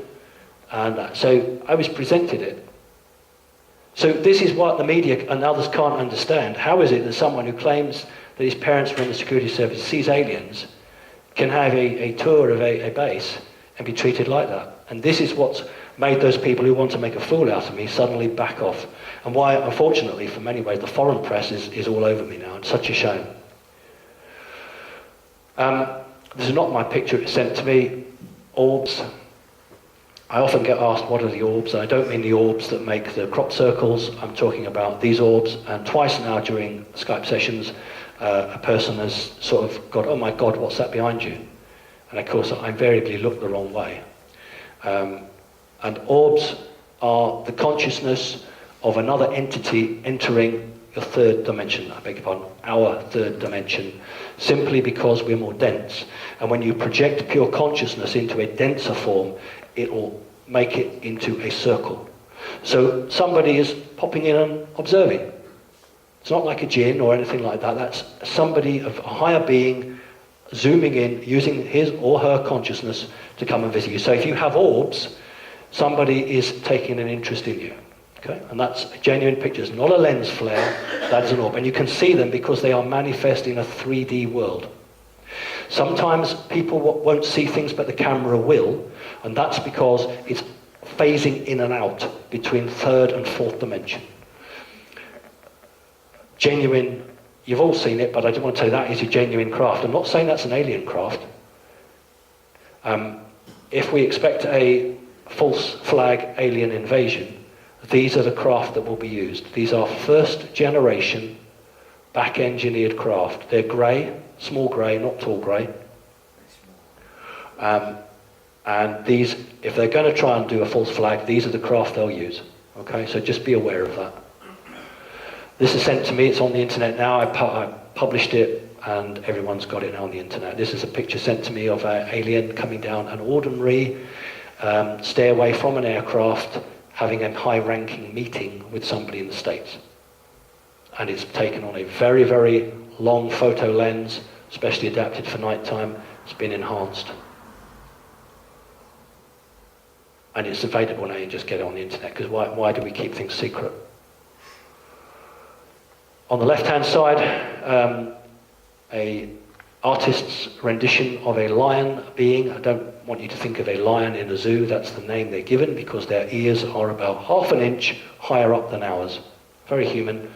And so I was presented it. So this is what the media and others can't understand. How is it that someone who claims that his parents were in the security service, sees aliens, can have a tour of a base and be treated like that? And this is what's made those people who want to make a fool out of me suddenly back off. And why, unfortunately, for many ways, the foreign press is all over me now. It's such a shame. This is not my picture. It's sent to me. Orbs. I often get asked, what are the orbs? And I don't mean the orbs that make the crop circles. I'm talking about these orbs. And twice now during Skype sessions, a person has sort of got, oh my God, what's that behind you? And of course, I invariably look the wrong way. And orbs are the consciousness of another entity entering your third dimension, I beg your pardon, our third dimension, simply because we're more dense. And when you project pure consciousness into a denser form, it will make it into a circle. So somebody is popping in and observing. It's not like a jinn or anything like that. That's somebody of a higher being zooming in, using his or her consciousness to come and visit you. So if you have orbs, somebody is taking an interest in you. Okay? And that's genuine pictures, not a lens flare, that is an orb. And you can see them because they are manifest in a 3D world. Sometimes people won't see things, but the camera will, and that's because it's phasing in and out between third and fourth dimension. Genuine, you've all seen it, but I just want to tell you that is a genuine craft. I'm not saying that's an alien craft. If we expect a false flag alien invasion, these are the craft that will be used. These are first generation back-engineered craft. They're grey, small grey, not tall grey. And these, if they're going to try and do a false flag, these are the craft they'll use. Okay, so just be aware of that. This is sent to me, it's on the internet now. I published it and everyone's got it now on the internet. This is a picture sent to me of an alien coming down an ordinary stairway from an aircraft, having a high-ranking meeting with somebody in the States. And it's taken on a very, very long photo lens, specially adapted for nighttime. It's been enhanced. And it's available now, you just get it on the internet, because why do we keep things secret? On the left-hand side, a artist's rendition of a lion being. I don't want you to think of a lion in a zoo, that's the name they're given, because their ears are about half an inch higher up than ours. Very human.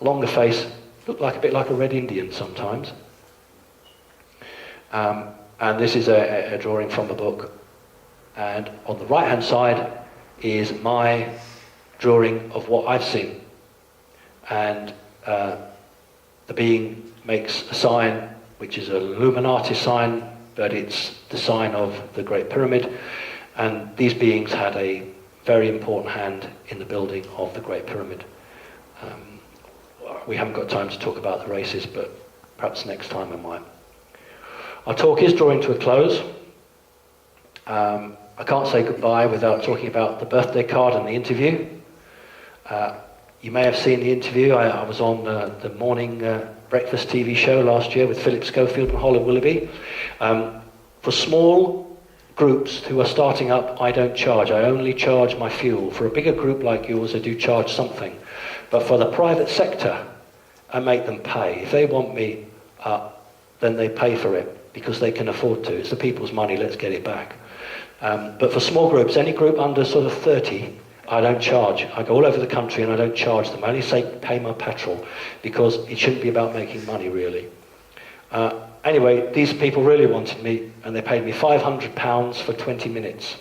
Longer face, look like a bit like a red Indian sometimes. And this is a drawing from the book. And on the right-hand side is my drawing of what I've seen. And the being makes a sign, which is a Illuminati sign, but it's the sign of the Great Pyramid. And these beings had a very important hand in the building of the Great Pyramid. We haven't got time to talk about the races, but perhaps next time I might. Our talk is drawing to a close. I can't say goodbye without talking about the birthday card and the interview. You may have seen the interview. I was on the morning breakfast TV show last year with Philip Schofield and Holly Willoughby. For small groups who are starting up, I don't charge. I only charge my fuel. For a bigger group like yours, I do charge something. But for the private sector, I make them pay. If they want me, then they pay for it because they can afford to. It's the people's money, let's get it back. But for small groups, any group under sort of 30, I don't charge. I go all over the country and I don't charge them. I only say pay my petrol because it shouldn't be about making money, really. Anyway, these people really wanted me and they paid me £500 for 20 minutes.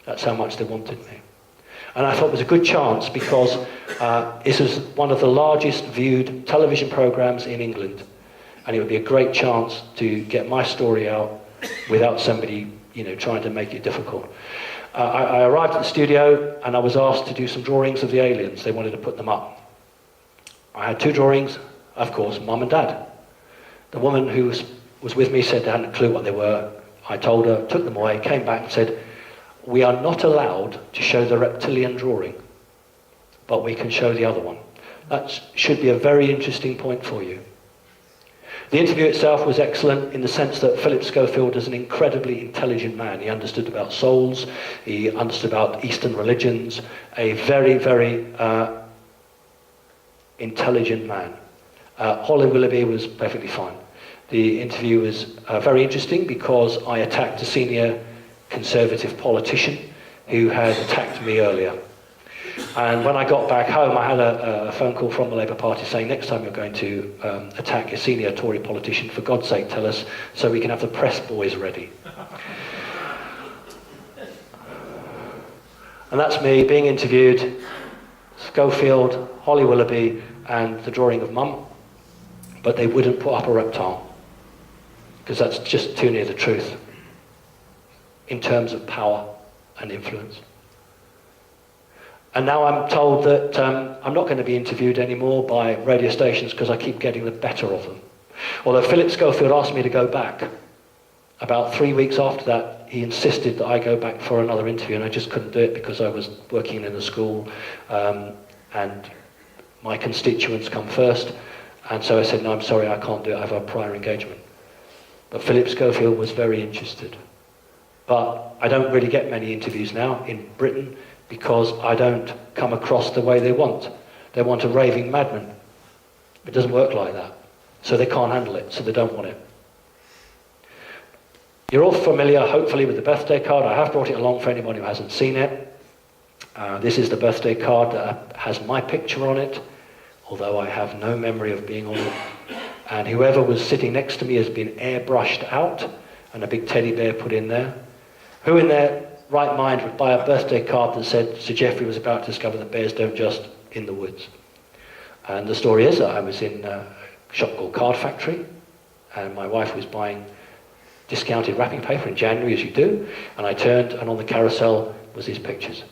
That's how much they wanted me. And I thought it was a good chance because this was one of the largest viewed television programs in England. And it would be a great chance to get my story out without somebody, trying to make it difficult. I arrived at the studio and I was asked to do some drawings of the aliens. They wanted to put them up. I had two drawings, of course, Mum and Dad. The woman who was with me said they hadn't a clue what they were. I told her, took them away, came back and said, we are not allowed to show the reptilian drawing, but we can show the other one. That should be a very interesting point for you. The interview itself was excellent in the sense that Philip Schofield is an incredibly intelligent man. He understood about souls, he understood about Eastern religions, a very, very intelligent man. Holly Willoughby was perfectly fine. The interview was very interesting because I attacked a senior Conservative politician who had attacked me earlier. And when I got back home, I had a phone call from the Labour Party saying, next time you're going to attack a senior Tory politician, for God's sake, tell us so we can have the press boys ready. And that's me being interviewed, Schofield, Holly Willoughby, and the drawing of Mum. But they wouldn't put up a reptile, because that's just too near the truth in terms of power and influence. And now I'm told that I'm not going to be interviewed anymore by radio stations because I keep getting the better of them. Although Philip Schofield asked me to go back. About 3 weeks after that, he insisted that I go back for another interview, and I just couldn't do it because I was working in a school and my constituents come first. And so I said, no, I'm sorry, I can't do it. I have a prior engagement. But Philip Schofield was very interested. But I don't really get many interviews now in Britain because I don't come across the way they want. They want a raving madman. It doesn't work like that. So they can't handle it, so they don't want it. You're all familiar, hopefully, with the birthday card. I have brought it along for anyone who hasn't seen it. This is the birthday card that has my picture on it, although I have no memory of being on it. And whoever was sitting next to me has been airbrushed out and a big teddy bear put in there. Who in their right mind would buy a birthday card that said Sir Geoffrey was about to discover that bears don't just in the woods? And the story is that I was in a shop called Card Factory, and my wife was buying discounted wrapping paper in January, as you do, and I turned, and on the carousel was his pictures.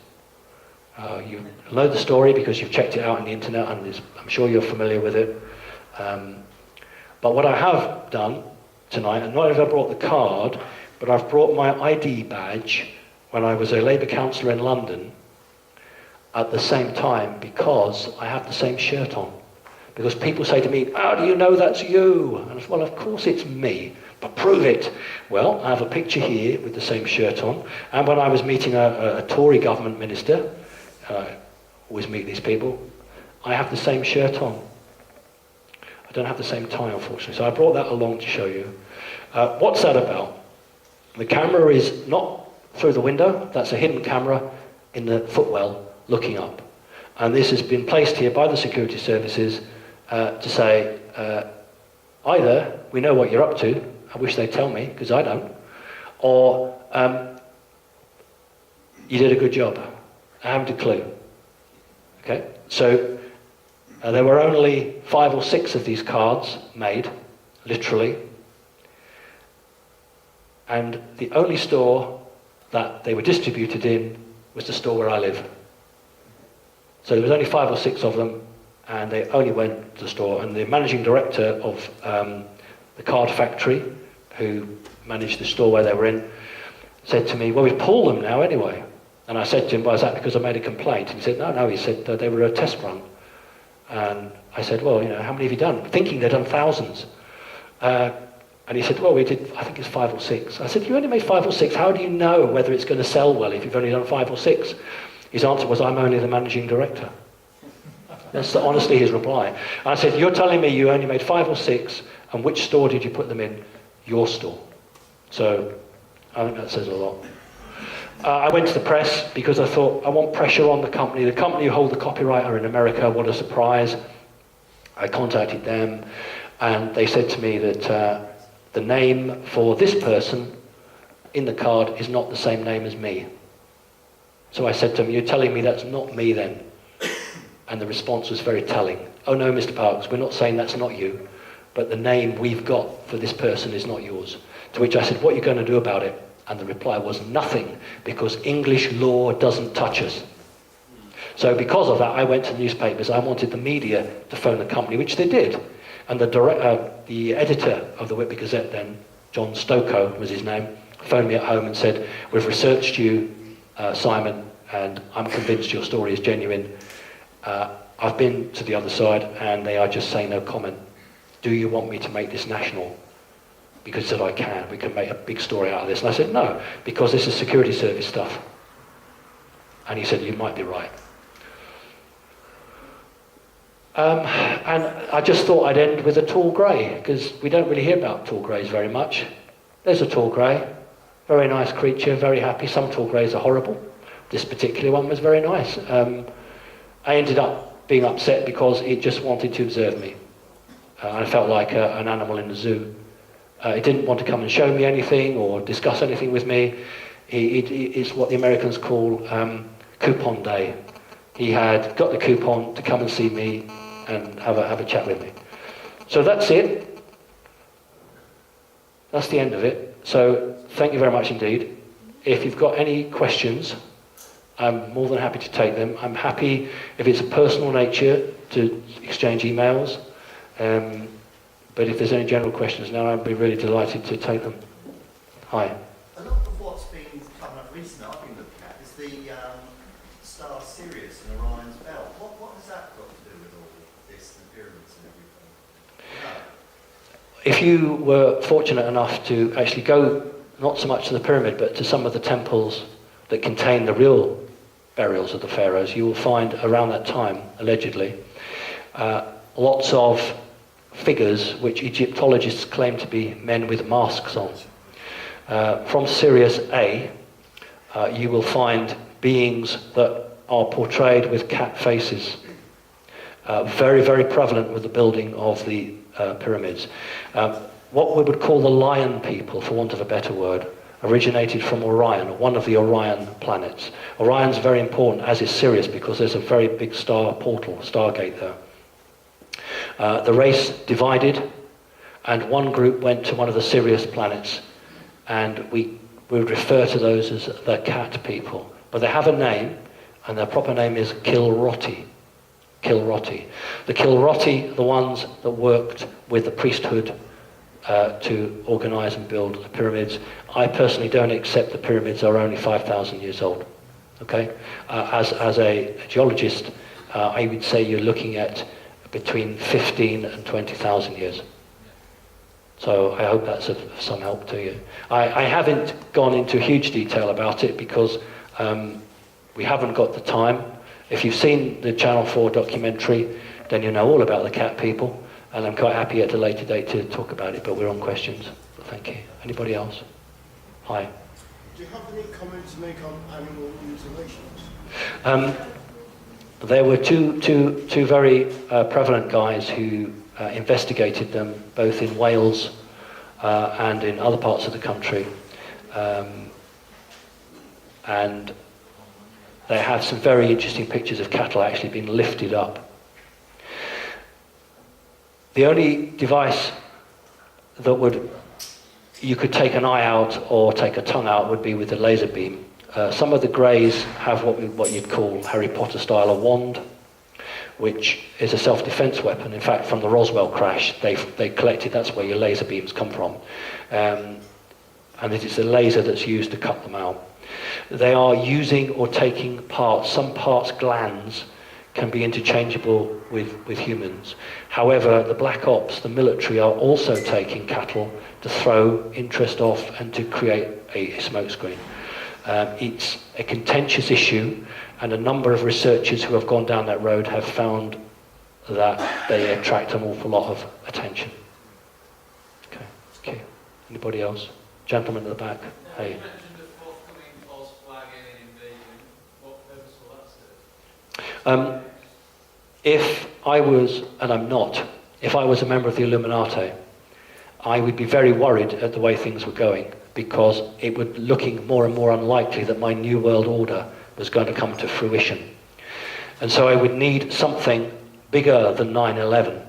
You know the story because you've checked it out on the internet, and I'm sure you're familiar with it. But what I have done tonight, and not only have I brought the card, but I've brought my ID badge when I was a Labour councillor in London at the same time, because I have the same shirt on. Because people say to me, how do you know that's you? And I said, well, of course it's me, but prove it. Well, I have a picture here with the same shirt on. And when I was meeting a Tory government minister, always meet these people, I have the same shirt on. I don't have the same tie, unfortunately. So I brought that along to show you. What's that about? The camera is not through the window. That's a hidden camera in the footwell looking up. And this has been placed here by the security services to say, either we know what you're up to, I wish they'd tell me, because I don't, or you did a good job. I haven't a clue. Okay? So there were only 5 or 6 of these cards made, literally. And the only store that they were distributed in was the store where I live. So there was only 5 or 6 of them, and they only went to the store. And the managing director of the Card Factory, who managed the store where they were in, said to me, well, we've pulled them now anyway. And I said to him, well, is that because I made a complaint? And he said, no, he said, they were a test run. And I said, well, you know, how many have you done? Thinking they'd done thousands. And he said, well, we did, I think it's 5 or 6. I said, you only made 5 or 6. How do you know whether it's going to sell well if you've only done 5 or 6? His answer was, I'm only the managing director. That's honestly his reply. And I said, you're telling me you only made 5 or 6, and which store did you put them in? Your store. So I think that says a lot. I went to the press because I thought, I want pressure on the company. The company who hold the copyright are in America. What a surprise. I contacted them, and they said to me that the name for this person in the card is not the same name as me. So I said to them, you're telling me that's not me then? And the response was very telling. Oh no, Mr. Parks, we're not saying that's not you, but the name we've got for this person is not yours. To which I said, what are you going to do about it? And the reply was nothing, because English law doesn't touch us. So because of that, I went to the newspapers. I wanted the media to phone the company, which they did. And the editor of the Whitby Gazette then, John Stokoe was his name, phoned me at home and said, we've researched you, Simon, and I'm convinced your story is genuine. I've been to the other side, and they are just saying no comment. Do you want me to make this national? Because he said, I can. We can make a big story out of this. And I said, no, because this is security service stuff. And he said, you might be right. And I just thought I'd end with a tall grey, because we don't really hear about tall greys very much. There's a tall grey, very nice creature, very happy. Some tall greys are horrible. This particular one was very nice. I ended up being upset because it just wanted to observe me. I felt like an animal in the zoo. It didn't want to come and show me anything or discuss anything with me. It's what the Americans call coupon day. He had got the coupon to come and see me and have a chat with me. So that's it. That's the end of it. So thank you very much indeed. If you've got any questions, I'm more than happy to take them. I'm happy, if it's a personal nature, to exchange emails. But if there's any general questions now, I'd be really delighted to take them. Hi. A lot of what's been coming up recently, I've been looking at, is the star Sirius and Orion's belt. What has that got to do with all this, the pyramids and everything? No. If you were fortunate enough to actually go not so much to the pyramid, but to some of the temples that contain the real burials of the pharaohs, you will find around that time, allegedly, lots of figures which Egyptologists claim to be men with masks on. From Sirius A, you will find beings that are portrayed with cat faces. Very, very prevalent with the building of the pyramids. What we would call the lion people, for want of a better word, originated from Orion, one of the Orion planets. Orion's very important, as is Sirius, because there's a very big star portal, stargate there. The race divided, and one group went to one of the Sirius planets, and we would refer to those as the cat people. But they have a name, and their proper name is Kilroti. Kilroti. The Kilroti, the ones that worked with the priesthood to organise and build the pyramids. I personally don't accept the pyramids are only 5,000 years old. Okay, as a geologist, I would say you're looking at between 15 and 20,000 years. So I hope that's of some help to you. I haven't gone into huge detail about it because we haven't got the time. If you've seen the Channel 4 documentary, then you know all about the cat people. And I'm quite happy at a later date to talk about it, but we're on questions. So thank you. Anybody else? Hi. Do you have any comment to make on animal mutilations? There were two very prevalent guys who investigated them, both in Wales and in other parts of the country. And they have some very interesting pictures of cattle actually being lifted up. The only device that you could take an eye out or take a tongue out would be with a laser beam. Some of the greys have what you'd call Harry Potter style a wand, which is a self-defense weapon. In fact, from the Roswell crash, they collected, that's where your laser beams come from. And it is a laser that's used to cut them out. They are using or taking parts, some parts, glands, can be interchangeable with humans. However, the black ops, the military, are also taking cattle to throw interest off and to create a smokescreen. It's a contentious issue, and a number of researchers who have gone down that road have found that they attract an awful lot of attention. Okay, thank you. Anybody else? Gentleman at the back. Hey. You mentioned the forthcoming false flag alien invasion. What purpose will that serve? If I was, and I'm not, if I was a member of the Illuminati, I would be very worried at the way things were going, because it would looking more and more unlikely that my new world order was going to come to fruition. And so I would need something bigger than 9/11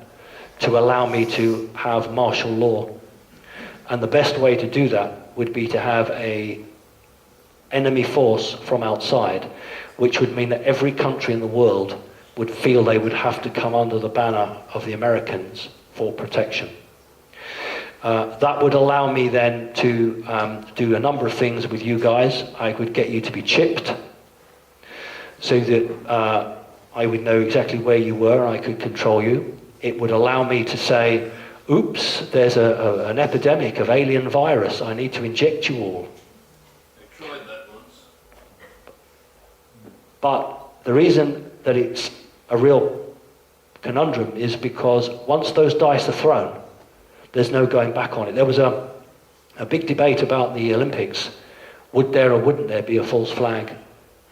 to allow me to have martial law. And the best way to do that would be to have a enemy force from outside, which would mean that every country in the world would feel they would have to come under the banner of the Americans for protection. That would allow me then to do a number of things with you guys. I would get you to be chipped so that I would know exactly where you were and I could control you. It would allow me to say, oops, there's an epidemic of alien virus. I need to inject you all. I tried that once. But the reason that it's a real conundrum is because once those dice are thrown, there's no going back on it. There was a big debate about the Olympics. Would there or wouldn't there be a false flag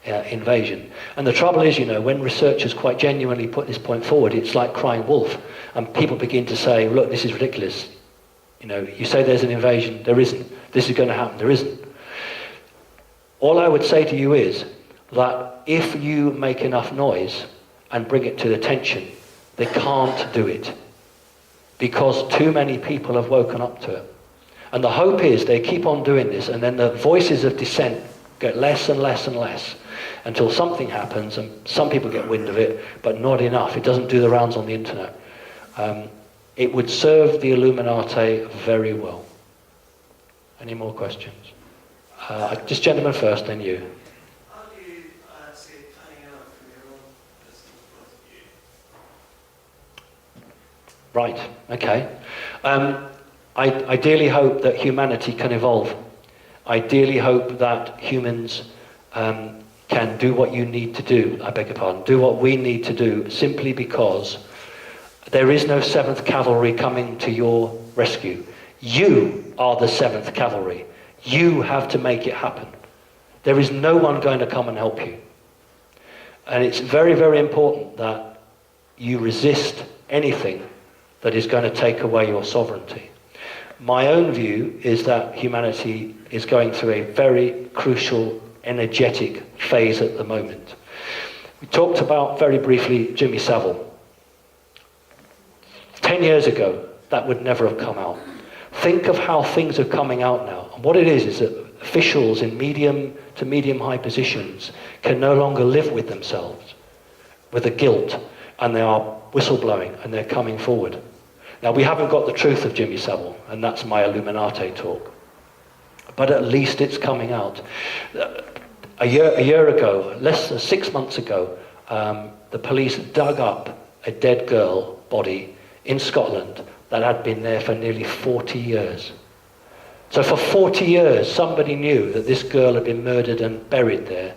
invasion? And the trouble is, when researchers quite genuinely put this point forward, it's like crying wolf. And people begin to say, look, this is ridiculous. You say there's an invasion, there isn't. This is going to happen, there isn't. All I would say to you is that if you make enough noise and bring it to attention, they can't do it, because too many people have woken up to it. And the hope is they keep on doing this, and then the voices of dissent get less and less and less until something happens and some people get wind of it, but not enough. It doesn't do the rounds on the internet. It would serve the Illuminati very well. Any more questions? Just gentleman first, then you. How do you see it panning out from your own personal point of view? Right, okay. I ideally hope that humanity can evolve ideally hope that humans can do what you need to do, I beg your pardon, do what we need to do, simply because there is no 7th Cavalry coming to your rescue. You are the 7th Cavalry. You have to make it happen. There is no one going to come and help you. And it's very, very important that you resist anything that is going to take away your sovereignty. My own view is that humanity is going through a very crucial, energetic phase at the moment. We talked about, very briefly, Jimmy Savile. 10 years ago, that would never have come out. Think of how things are coming out now. And what it is that officials in medium to medium-high positions can no longer live with themselves, with the guilt, and they are whistleblowing, and they're coming forward. Now, we haven't got the truth of Jimmy Savile, and that's my Illuminati talk. But at least it's coming out. A year ago, less than 6 months ago, the police dug up a dead girl body in Scotland that had been there for nearly 40 years. So for 40 years, somebody knew that this girl had been murdered and buried there,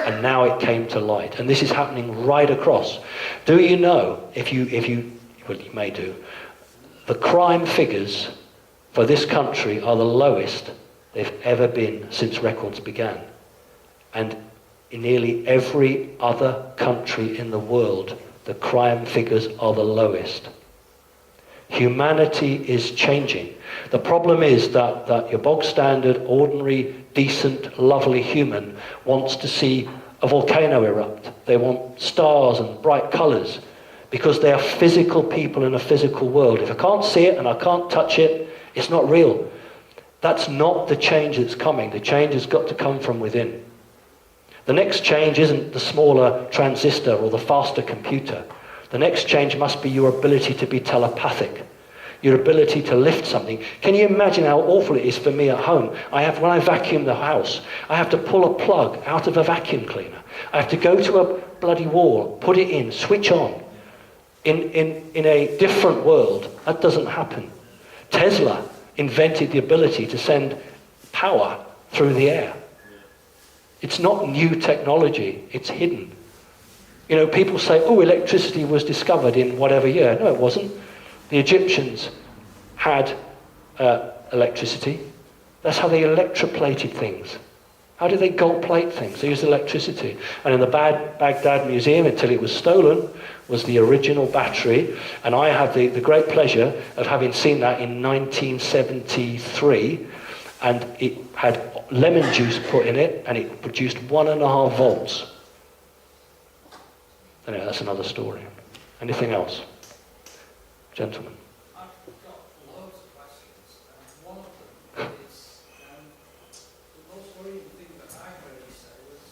and now it came to light. And this is happening right across. Do you know, well, you may do, the crime figures for this country are the lowest they've ever been since records began. And in nearly every other country in the world, the crime figures are the lowest. Humanity is changing. The problem is that your bog standard, ordinary, decent, lovely human wants to see a volcano erupt. They want stars and bright colours, because they are physical people in a physical world. If I can't see it and I can't touch it, it's not real. That's not the change that's coming. The change has got to come from within. The next change isn't the smaller transistor or the faster computer. The next change must be your ability to be telepathic, your ability to lift something. Can you imagine how awful it is for me at home? When I vacuum the house, I have to pull a plug out of a vacuum cleaner. I have to go to a bloody wall, put it in, switch on. In a different world, that doesn't happen. Tesla invented the ability to send power through the air. It's not new technology, it's hidden. You know, people say, oh, electricity was discovered in whatever year. No, it wasn't. The Egyptians had electricity. That's how they electroplated things. How did they gold plate things? They used electricity. And in the Baghdad Museum, until it was stolen, was the original battery. And I have the great pleasure of having seen that in 1973. And it had lemon juice put in it, and it produced 1.5 volts. Anyway, that's another story. Anything else? Gentlemen. I've got loads of questions, and one of them is the most worrying thing that I heard you say was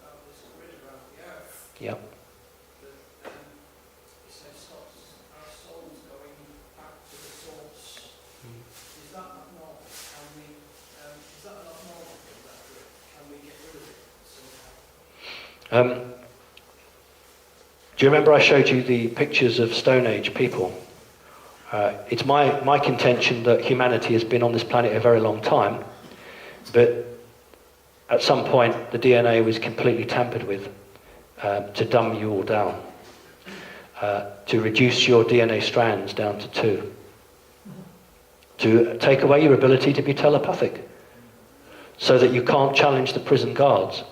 about this grid around the Earth. Yep. That it says stops our souls going back to the source. Is that not normal? Is that not normal? That grid? Can we get rid of it somehow? Do you remember I showed you the pictures of Stone Age people? It's my contention that humanity has been on this planet a very long time, but at some point the DNA was completely tampered with to dumb you all down, to reduce your DNA strands down to 2, to take away your ability to be telepathic, so that you can't challenge the prison guards.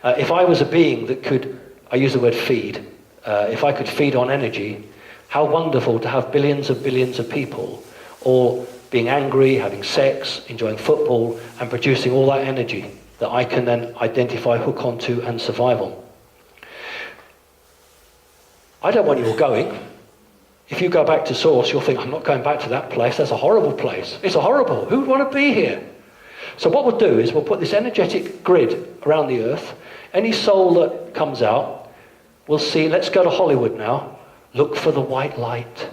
If I was a being that could, I use the word feed, if I could feed on energy, how wonderful to have billions of people all being angry, having sex, enjoying football, and producing all that energy that I can then identify, hook onto, and survive on. I don't want you all going. If you go back to source, you'll think, I'm not going back to that place. That's a horrible place. It's horrible. Who would want to be here? So what we'll do is we'll put this energetic grid around the earth. Any soul that comes out, we'll see, let's go to Hollywood now. Look for the white light.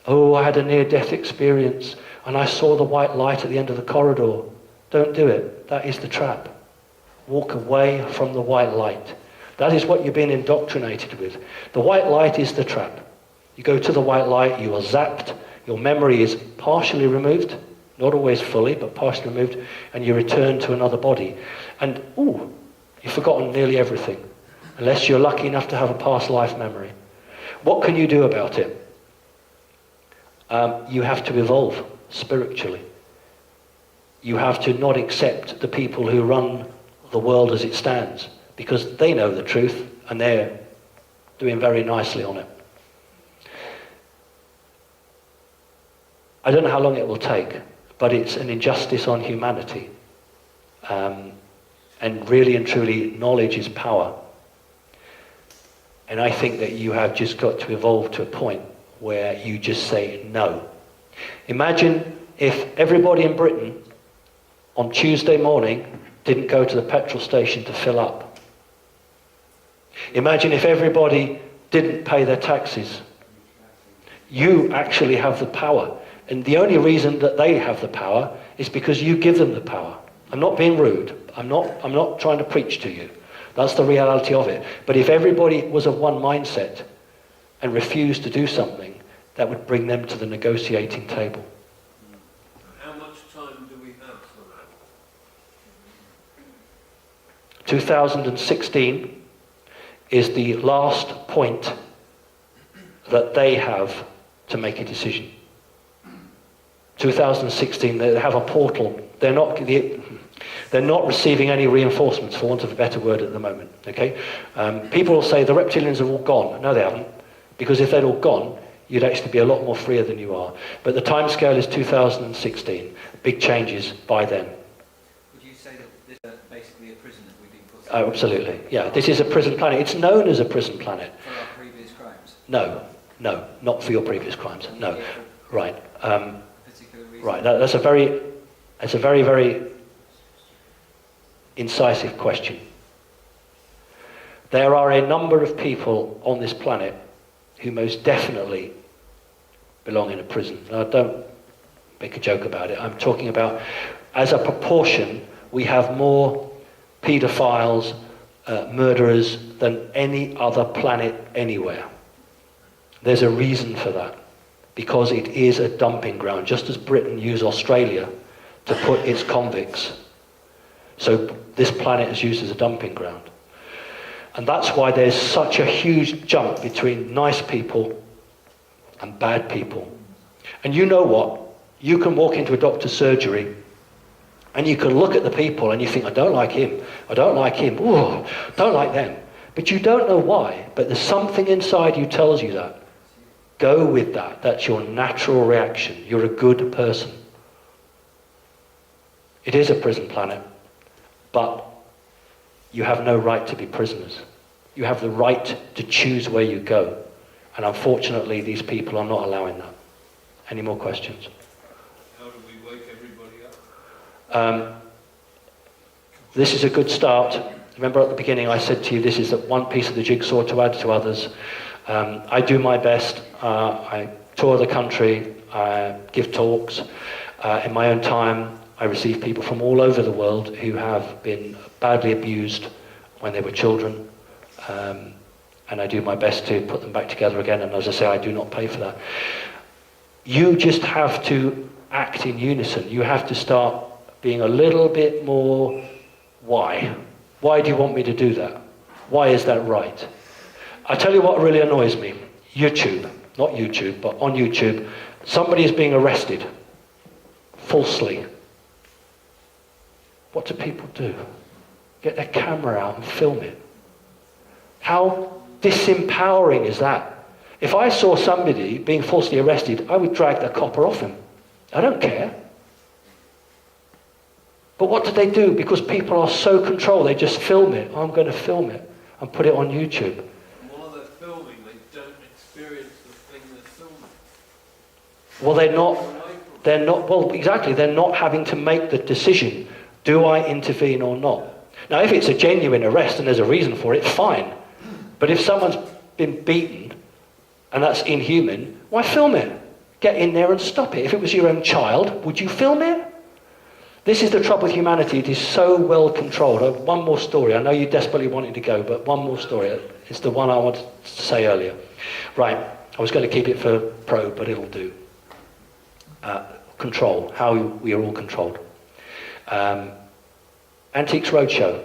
Oh, I had a near-death experience and I saw the white light at the end of the corridor. Don't do it. That is the trap. Walk away from the white light. That is what you're being indoctrinated with. The white light is the trap. You go to the white light, you are zapped, your memory is partially removed, not always fully, but partially removed, and you return to another body. And, ooh, you've forgotten nearly everything, unless you're lucky enough to have a past life memory. What can you do about it? You have to evolve spiritually. You have to not accept the people who run the world as it stands, because they know the truth and they're doing very nicely on it. I don't know how long it will take, but it's an injustice on humanity. And really and truly, knowledge is power. And I think that you have just got to evolve to a point where you just say no. Imagine if everybody in Britain on Tuesday morning didn't go to the petrol station to fill up. Imagine if everybody didn't pay their taxes. You actually have the power. And the only reason that they have the power is because you give them the power. I'm not being rude. I'm not trying to preach to you. That's the reality of it. But if everybody was of one mindset and refused to do something, that would bring them to the negotiating table. How much time do we have for that? 2016 is the last point that they have to make a decision. 2016, they have a portal. They're not receiving any reinforcements, for want of a better word, at the moment. Okay, people will say the reptilians have all gone. No, they haven't, because if they'd all gone, you'd actually be a lot more freer than you are. But the timescale is 2016. Big changes by then. Would you say that this is basically a prison that we've been put Oh, absolutely. Yeah, this is a prison planet. It's known as a prison planet. for our previous crimes? No, not for your previous crimes. No, right. Particular reason? Right. That's a very, very incisive question. There are a number of people on this planet who most definitely belong in a prison. Now, don't make a joke about it. I'm talking about, as a proportion, we have more paedophiles, murderers than any other planet anywhere. There's a reason for that, because it is a dumping ground, just as Britain used Australia to put its convicts. So this planet is used as a dumping ground. And that's why there's such a huge jump between nice people and bad people. And you know what? You can walk into a doctor's surgery and you can look at the people and you think, I don't like him, I don't like him, ooh, don't like them. But you don't know why, but there's something inside you tells you that. Go with that. That's your natural reaction. You're a good person. It is a prison planet, but you have no right to be prisoners. You have the right to choose where you go. And unfortunately, these people are not allowing that. Any more questions? How do we wake everybody up? This is a good start. Remember at the beginning I said to you, this is the one piece of the jigsaw to add to others. I do my best. I tour the country. I give talks. In my own time, I receive people from all over the world who have been badly abused when they were children. And I do my best to put them back together again. And as I say, I do not pay for that. You just have to act in unison. You have to start being a little bit more, why? Why do you want me to do that? Why is that right? I tell you what really annoys me. YouTube, not YouTube, but on YouTube, somebody is being arrested falsely. What do people do? Get their camera out and film it. How disempowering is that? If I saw somebody being falsely arrested, I would drag the copper off him. I don't care. But what do they do? Because people are so controlled, they just film it. Oh, I'm going to film it and put it on YouTube. And while they're filming, they don't experience the thing they're filming. Well, well, exactly, they're not having to make the decision. Do I intervene or not? Now, if it's a genuine arrest and there's a reason for it, fine. But if someone's been beaten and that's inhuman, why film it? Get in there and stop it. If it was your own child, would you film it? This is the trouble with humanity. It is so well controlled. One more story. I know you desperately wanted to go, but one more story. It's the one I wanted to say earlier. Right. I was going to keep it for pro, but it'll do. control, how we are all controlled. Antiques Roadshow.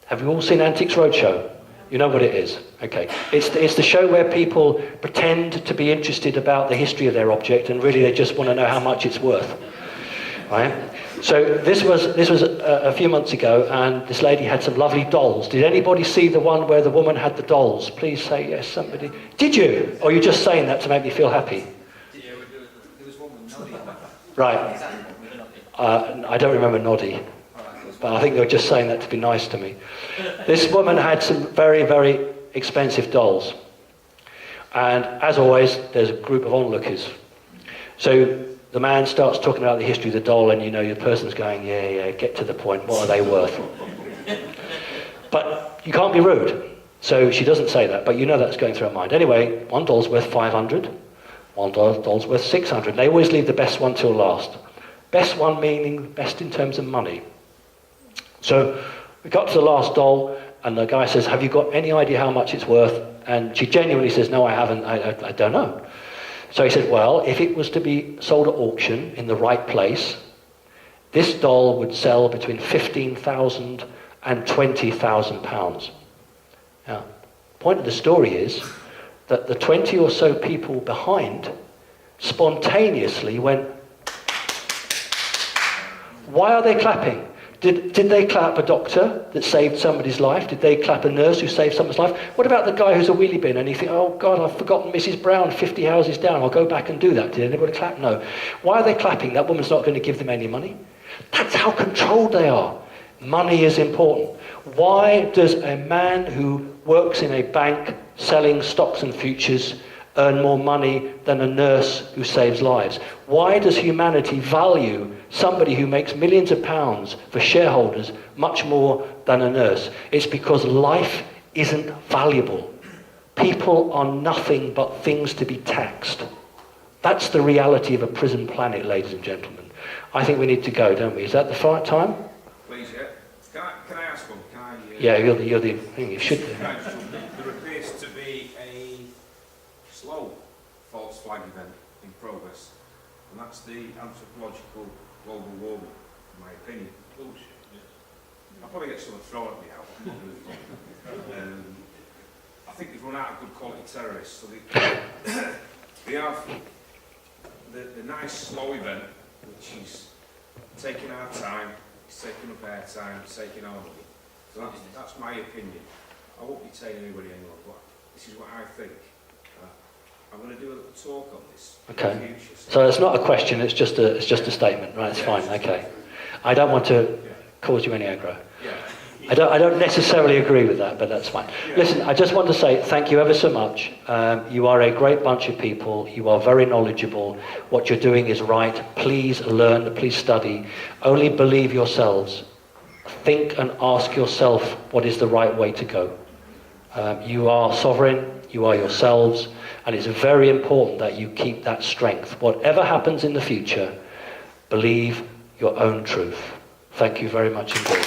Have you all seen Antiques Roadshow? You know what it is? Okay. It's the show where people pretend to be interested about the history of their object and really they just want to know how much it's worth. Right? So this was a few months ago, and this lady had some lovely dolls. Did anybody see the one where the woman had the dolls? Please say yes, somebody. Did you? Or are you just saying that to make me feel happy? Yeah, there was one with Noddy. Right. I don't remember Noddy, but I think they were just saying that to be nice to me. This woman had some very, very expensive dolls. And as always, there's a group of onlookers. So the man starts talking about the history of the doll, and you know, the person's going, yeah, get to the point, what are they worth? But you can't be rude. So she doesn't say that, but you know that's going through her mind. Anyway, one doll's worth 500, one doll's worth 600. They always leave the best one till last. Best one meaning best in terms of money. So we got to the last doll, and the guy says, have you got any idea how much it's worth? And she genuinely says, no, I haven't, I don't know. So he said, well, if it was to be sold at auction in the right place, this doll would sell between £15,000 and £20,000. Now, the point of the story is that the 20 or so people behind spontaneously went, why are they clapping? Did they clap a doctor that saved somebody's life? Did they clap a nurse who saved someone's life? What about the guy who's a wheelie bin and you think, oh God, I've forgotten Mrs. Brown 50 houses down, I'll go back and do that. Did anybody clap? No. Why are they clapping? That woman's not going to give them any money. That's how controlled they are. Money is important. Why does a man who works in a bank selling stocks and futures earn more money than a nurse who saves lives? Why does humanity value somebody who makes millions of pounds for shareholders much more than a nurse? It's because life isn't valuable. People are nothing but things to be taxed. That's the reality of a prison planet, ladies and gentlemen. I think we need to go, don't we? Is that the right time? Please, yeah. Can I ask one? Yeah, you're the thing. You should do. There appears to be a slow false flag event in progress, and that's the anthropological global warming, in my opinion. Bullshit. I'll probably get someone thrown at me out. I think they've run out of good quality terrorists, so they have the nice slow event, which is taking our time, it's taking up air time, it's taking our money. So that's my opinion. I won't be telling anybody anymore, but this is what I think. I'm going to do a little talk on this. Okay. In the future, So it's not a question, it's just a statement, right? It's fine, okay. I don't want to cause you any aggro. Yeah. I don't necessarily agree with that, but that's fine. Yeah. Listen, I just want to say thank you ever so much. You are a great bunch of people. You are very knowledgeable. What you're doing is right. Please learn, please study. Only believe yourselves. Think and ask yourself what is the right way to go. You are sovereign, you are yourselves, and it's very important that you keep that strength. Whatever happens in the future, believe your own truth. Thank you very much indeed.